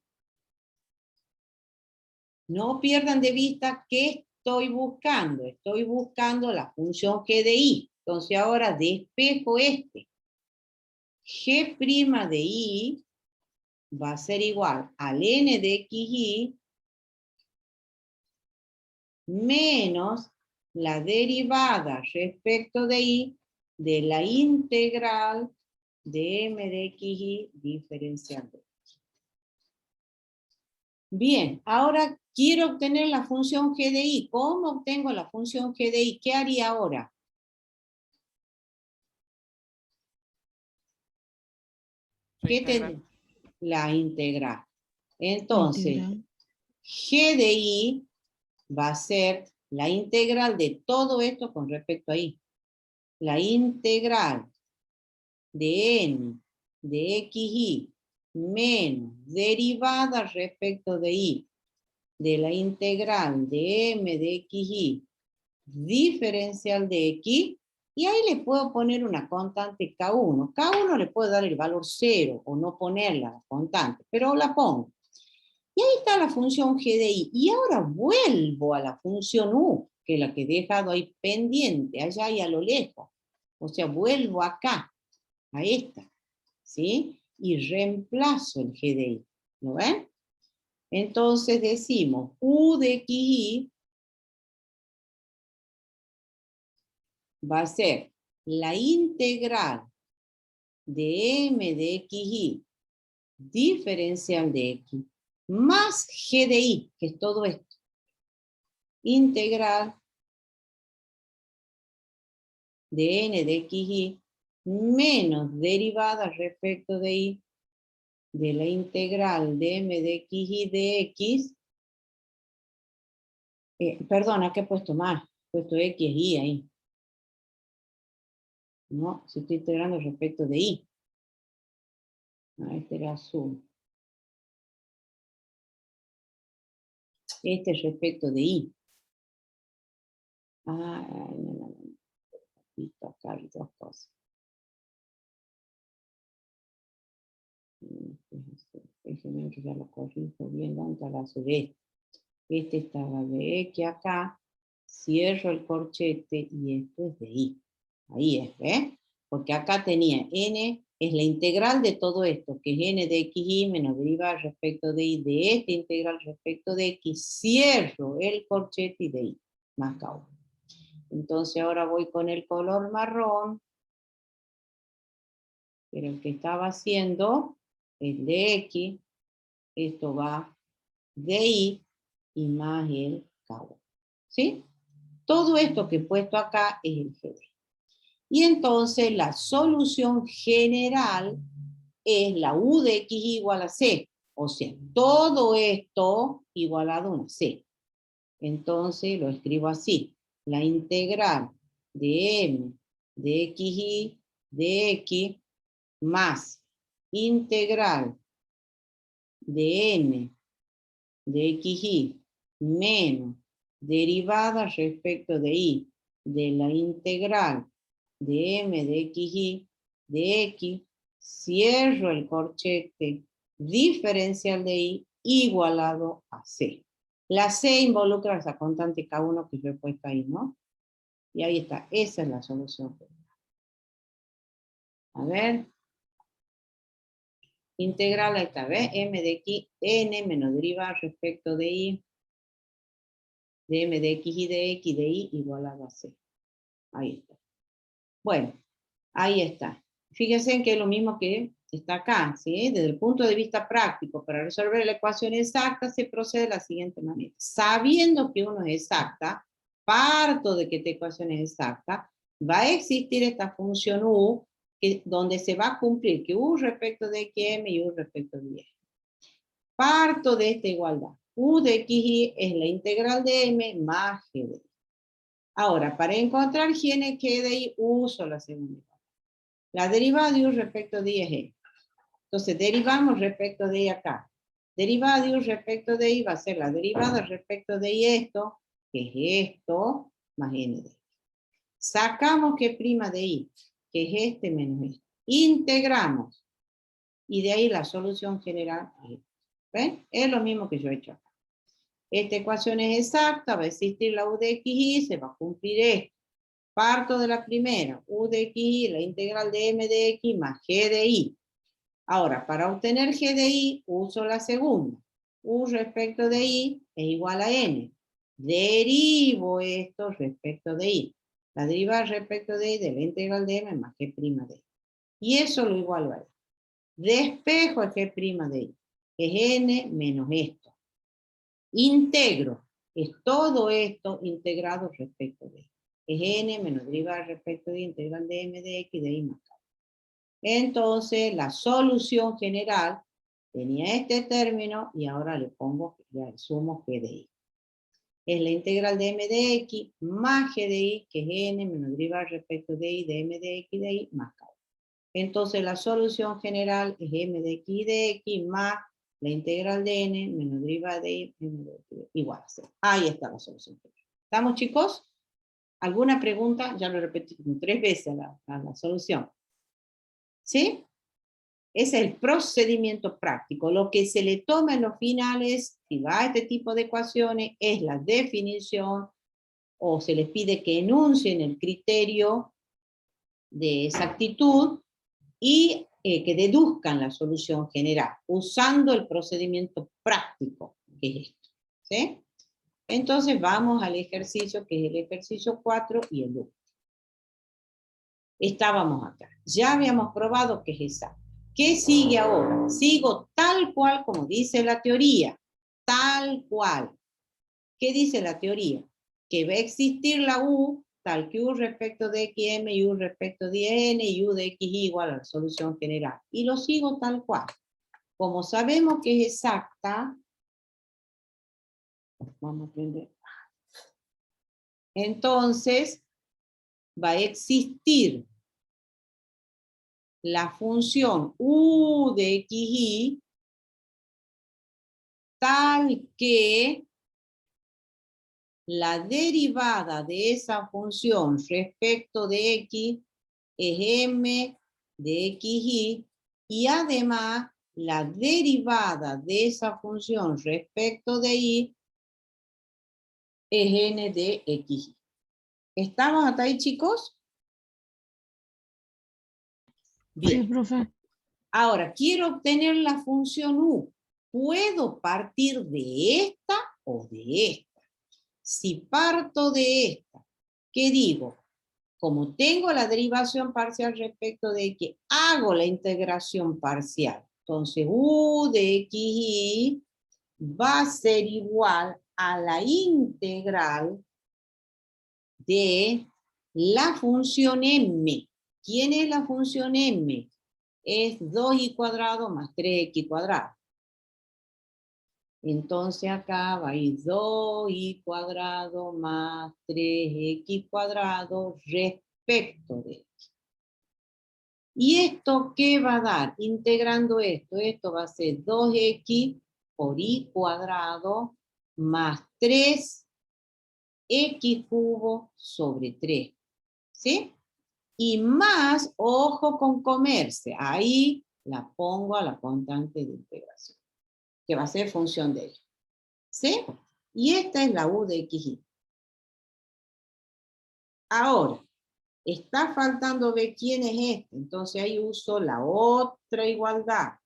No pierdan de vista qué estoy buscando. Estoy buscando la función g de y. Entonces ahora despejo este. G' de y va a ser igual al n de xy menos la derivada respecto de y de la integral de m de xy diferencial de x. Bien, ahora quiero obtener la función g de y. ¿Cómo obtengo la función g de y? ¿Qué haría ahora? ¿Qué Integral. tendré? La integral. La Entonces, integral. g de y va a ser la integral de todo esto con respecto a y. La integral de n de xy menos derivada respecto de y de la integral de m de xy diferencial de x, y ahí le puedo poner una constante K1. K1 le puedo dar el valor 0 o no ponerla la constante, pero la pongo. Y ahí está la función g de y. Y ahora vuelvo a la función u, que es la que he dejado ahí pendiente, allá y a lo lejos. O sea, vuelvo acá, a esta, ¿sí? Y reemplazo el g de y. ¿Lo ven? Entonces decimos u de xy va a ser la integral de m de xy diferencial de x más g de y, que es todo esto. Integral de n de xy menos derivada respecto de y de la integral de m de xy de x. Perdona, que he puesto más. He puesto x y ahí. No, si estoy integrando respecto de y. Este era azul. Este es respecto de y. No. Listo, acá hay dos cosas. Déjenme que ya lo corrijo bien, ¿dónde está la sudeste? Este estaba de X acá, cierro el corchete y esto es de Y. Ahí es, ¿ves? Porque acá tenía n, es la integral de todo esto, que es n de xy menos derivada respecto de y de esta integral respecto de x, cierro el corchete y de y, más K1. Entonces ahora voy con el color marrón, pero el que estaba haciendo el de x, esto va de y más el K1. ¿Sí? Todo esto que he puesto acá es el GD. Y entonces la solución general es la U de X igual a C. O sea, todo esto igualado a una C. Entonces lo escribo así. La integral de M de XY de X más integral de N de XY menos derivada respecto de Y de la integral de M de XY de X, cierro el corchete diferencial de Y igualado a C. La C involucra esa constante K1 que yo he puesto ahí, ¿no? Y ahí está, esa es la solución. A ver. Integral, ahí está, ¿ves? M de X, N menos derivada respecto de Y, de M de X y de X de Y igualado a C. Ahí está. Bueno, ahí está. Fíjense en que es lo mismo que está acá, ¿sí? Desde el punto de vista práctico, para resolver la ecuación exacta se procede de la siguiente manera. Sabiendo que uno es exacta, parto de que esta ecuación es exacta, va a existir esta función U, donde se va a cumplir que U respecto de XM y U respecto de Y. Parto de esta igualdad. U de XY es la integral de M más G de Y. Ahora, para encontrar G de Y, uso la segunda. La derivada de U respecto de Y es E. Entonces, derivamos respecto de Y acá. Derivada de U respecto de Y va a ser la derivada respecto de Y esto, que es esto, más N de Y. Sacamos que prima de Y, que es este menos este. Integramos. Y de ahí la solución general. ¿Ven? Es lo mismo que yo he hecho acá. Esta ecuación es exacta, va a existir la U de XY, se va a cumplir esto. Parto de la primera, U de XY, la integral de M de X más G de Y. Ahora, para obtener G de Y, uso la segunda. U respecto de Y es igual a N. Derivo esto respecto de Y. La derivada respecto de Y de la integral de M más G' de Y. Y eso lo igualo a Y. Despejo el G' de Y. Es N menos esto. Integro. Es todo esto integrado respecto de Y. Es N menos derivada respecto de integral de M de X de Y más K. Entonces, la solución general tenía este término y ahora le pongo, ya sumo G de Y. Es la integral de M de X más G de Y, que es N menos derivada respecto de Y de M de X de Y más K. Entonces, la solución general es M de X de X más la integral de N menos derivada de Y, M de X de Y, igual a 0. Ahí está la solución general. ¿Estamos, chicos? ¿Alguna pregunta? Ya lo repetí 3 veces la solución. ¿Sí? Ese es el procedimiento práctico. Lo que se le toma en los finales, si va a este tipo de ecuaciones, es la definición o se les pide que enuncien el criterio de exactitud y que deduzcan la solución general, usando el procedimiento práctico, que es esto. ¿Sí? Entonces vamos al ejercicio, que es el ejercicio 4 y el 1. Estábamos acá. Ya habíamos probado que es exacto. ¿Qué sigue ahora? Sigo tal cual como dice la teoría. Tal cual. ¿Qué dice la teoría? Que va a existir la U, tal que U respecto de XM y U respecto de N y U de XY igual a la solución general. Y lo sigo tal cual. Como sabemos que es exacta, vamos a aprender. Entonces, va a existir la función U de XY tal que la derivada de esa función respecto de X es M de XY y además la derivada de esa función respecto de Y es N de XY. ¿Estamos hasta ahí, chicos? Sí, Bien. profe. Ahora, quiero obtener la función U. ¿Puedo partir de esta o de esta? Si parto de esta, ¿qué digo? Como tengo la derivación parcial respecto de X, hago la integración parcial. Entonces, U de XY va a ser igual a la integral de la función m. ¿Quién es la función m? Es 2y cuadrado más 3x cuadrado. Entonces acá va a ir 2y cuadrado más 3x cuadrado respecto de x. ¿Y esto qué va a dar? Integrando esto va a ser 2x por y cuadrado más 3x cubo sobre 3. ¿Sí? Y más, ojo con comerse, ahí la pongo a la constante de integración, que va a ser función de ella. ¿Sí? Y esta es la u de xy. Ahora, está faltando ver quién es este, entonces ahí uso la otra igualdad.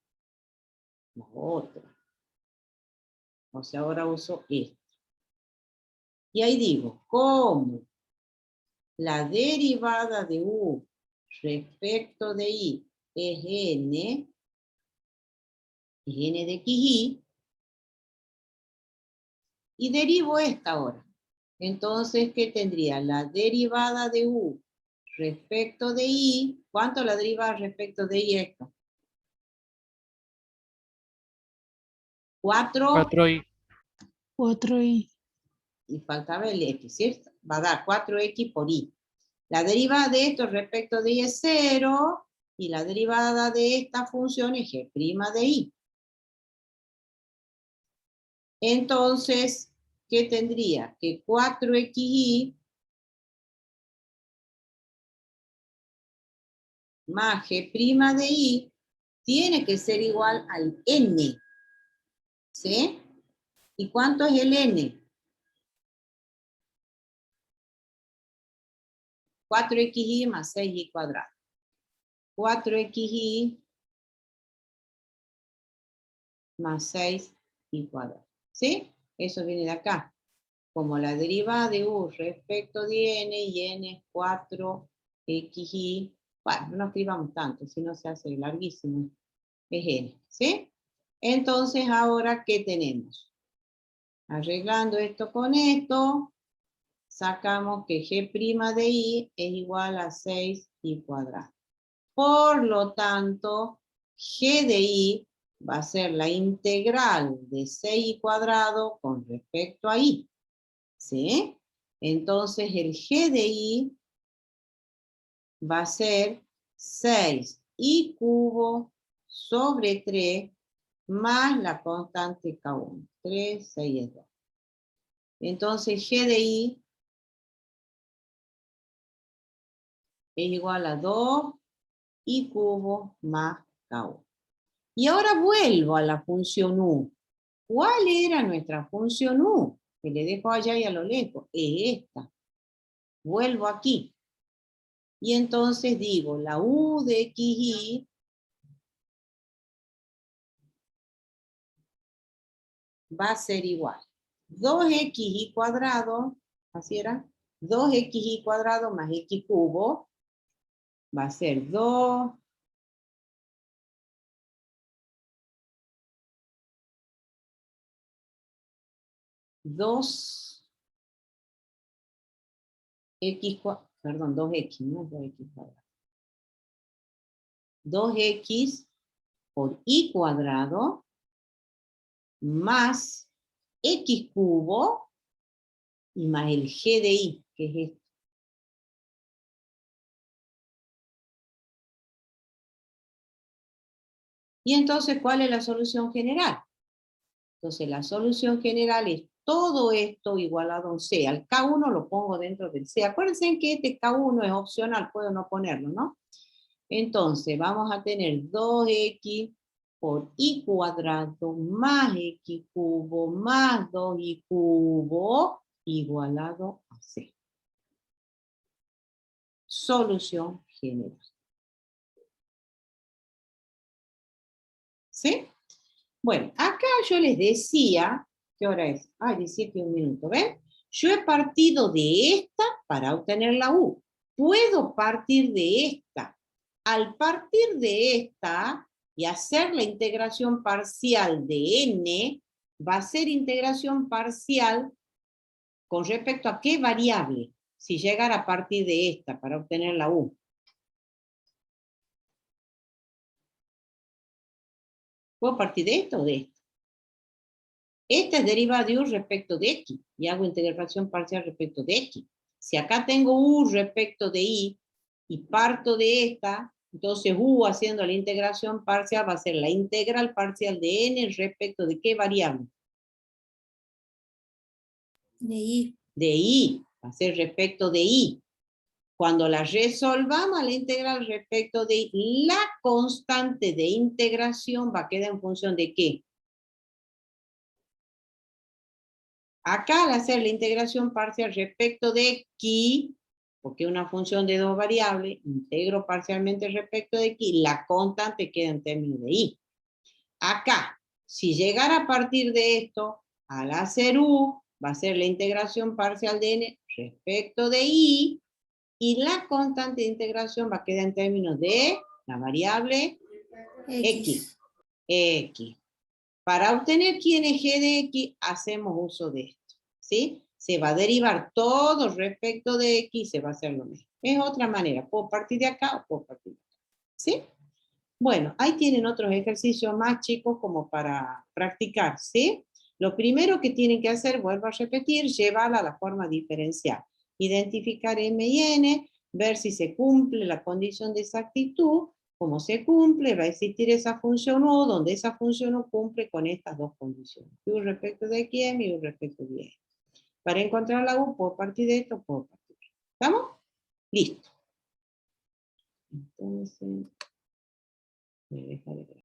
La otra. O sea, ahora uso esta. Y ahí digo, ¿cómo? La derivada de u respecto de y es n de xy, y derivo esta ahora. Entonces, ¿qué tendría? La derivada de u respecto de y, ¿cuánto la derivada respecto de y esto? 4, 4y. 4y. y faltaba el x, ¿cierto? Va a dar 4x por y. La derivada de esto respecto de y es 0, y la derivada de esta función es g' de y. Entonces, ¿qué tendría? Que 4xy más g' de y tiene que ser igual al n. ¿Sí? ¿Y cuánto es el n? 4xy más 6y cuadrado. 4xy más 6y cuadrado. ¿Sí? Eso viene de acá. Como la derivada de u respecto de n, y n es 4xy. Bueno, no escribamos tanto, si no se hace larguísimo. Es n. ¿Sí? Entonces, ahora, ¿qué tenemos? Arreglando esto con esto, sacamos que g' de y es igual a 6y cuadrado. Por lo tanto, g de y va a ser la integral de 6y cuadrado con respecto a y. ¿Sí? Entonces, el g de y va a ser 6y cubo sobre 3 más la constante K1. 3, 6 es 2. Entonces, g de y es igual a 2y cubo más K1. Y ahora vuelvo a la función u. ¿Cuál era nuestra función u? Que le dejo allá y a lo lejos. Es esta. Vuelvo aquí. Y entonces digo, la u de xy va a ser igual. 2xy cuadrado, así era, 2xy cuadrado más x cubo, va a ser 2 2x, no es 2x cuadrado. 2x por y cuadrado más x cubo y más el g de y, que es esto. Y entonces, ¿cuál es la solución general? Entonces, la solución general es todo esto igualado a un C. Al K1 lo pongo dentro del C. Acuérdense que este K1 es opcional, puedo no ponerlo, ¿no? Entonces, vamos a tener 2x por y cuadrado más x cubo más 2y cubo igualado a C. Solución general. ¿Sí? Bueno, acá yo les decía, ¿qué hora es? 17 y un minuto, ¿ven? Yo he partido de esta para obtener la U. Puedo partir de esta. Al partir de esta y hacer la integración parcial de n, va a ser integración parcial con respecto a qué variable, si llegara a partir de esta para obtener la U. ¿Puedo partir de esto o de esto? Esta es derivada de U respecto de X, y hago integración parcial respecto de X. Si acá tengo U respecto de Y, y parto de esta, entonces U haciendo la integración parcial va a ser la integral parcial de N respecto de ¿qué variable? De I. De Y, va a ser respecto de Y. Cuando la resolvamos la integral respecto de Y, la constante de integración va a quedar en función de ¿qué? Acá al hacer la integración parcial respecto de X, porque es una función de dos variables, integro parcialmente respecto de X, la constante queda en términos de Y. Acá, si llegara a partir de esto, al hacer U, va a ser la integración parcial de N respecto de Y, y la constante de integración va a quedar en términos de la variable X. X. Para obtener quién es G de X, hacemos uso de esto, ¿sí? Se va a derivar todo respecto de X, se va a hacer lo mismo. Es otra manera, puedo partir de acá o puedo partir de acá, ¿sí? Bueno, ahí tienen otros ejercicios más chicos como para practicar, ¿sí? Lo primero que tienen que hacer, vuelvo a repetir, llevarla a la forma diferencial. Identificar M y N, ver si se cumple la condición de exactitud. Como se cumple, va a existir esa función U, donde esa función U cumple con estas dos condiciones. U respecto de XM y U respecto de Y. Para encontrar la U, puedo partir de esto, puedo partir de esto. ¿Estamos? Listo. Entonces, me deja de ver.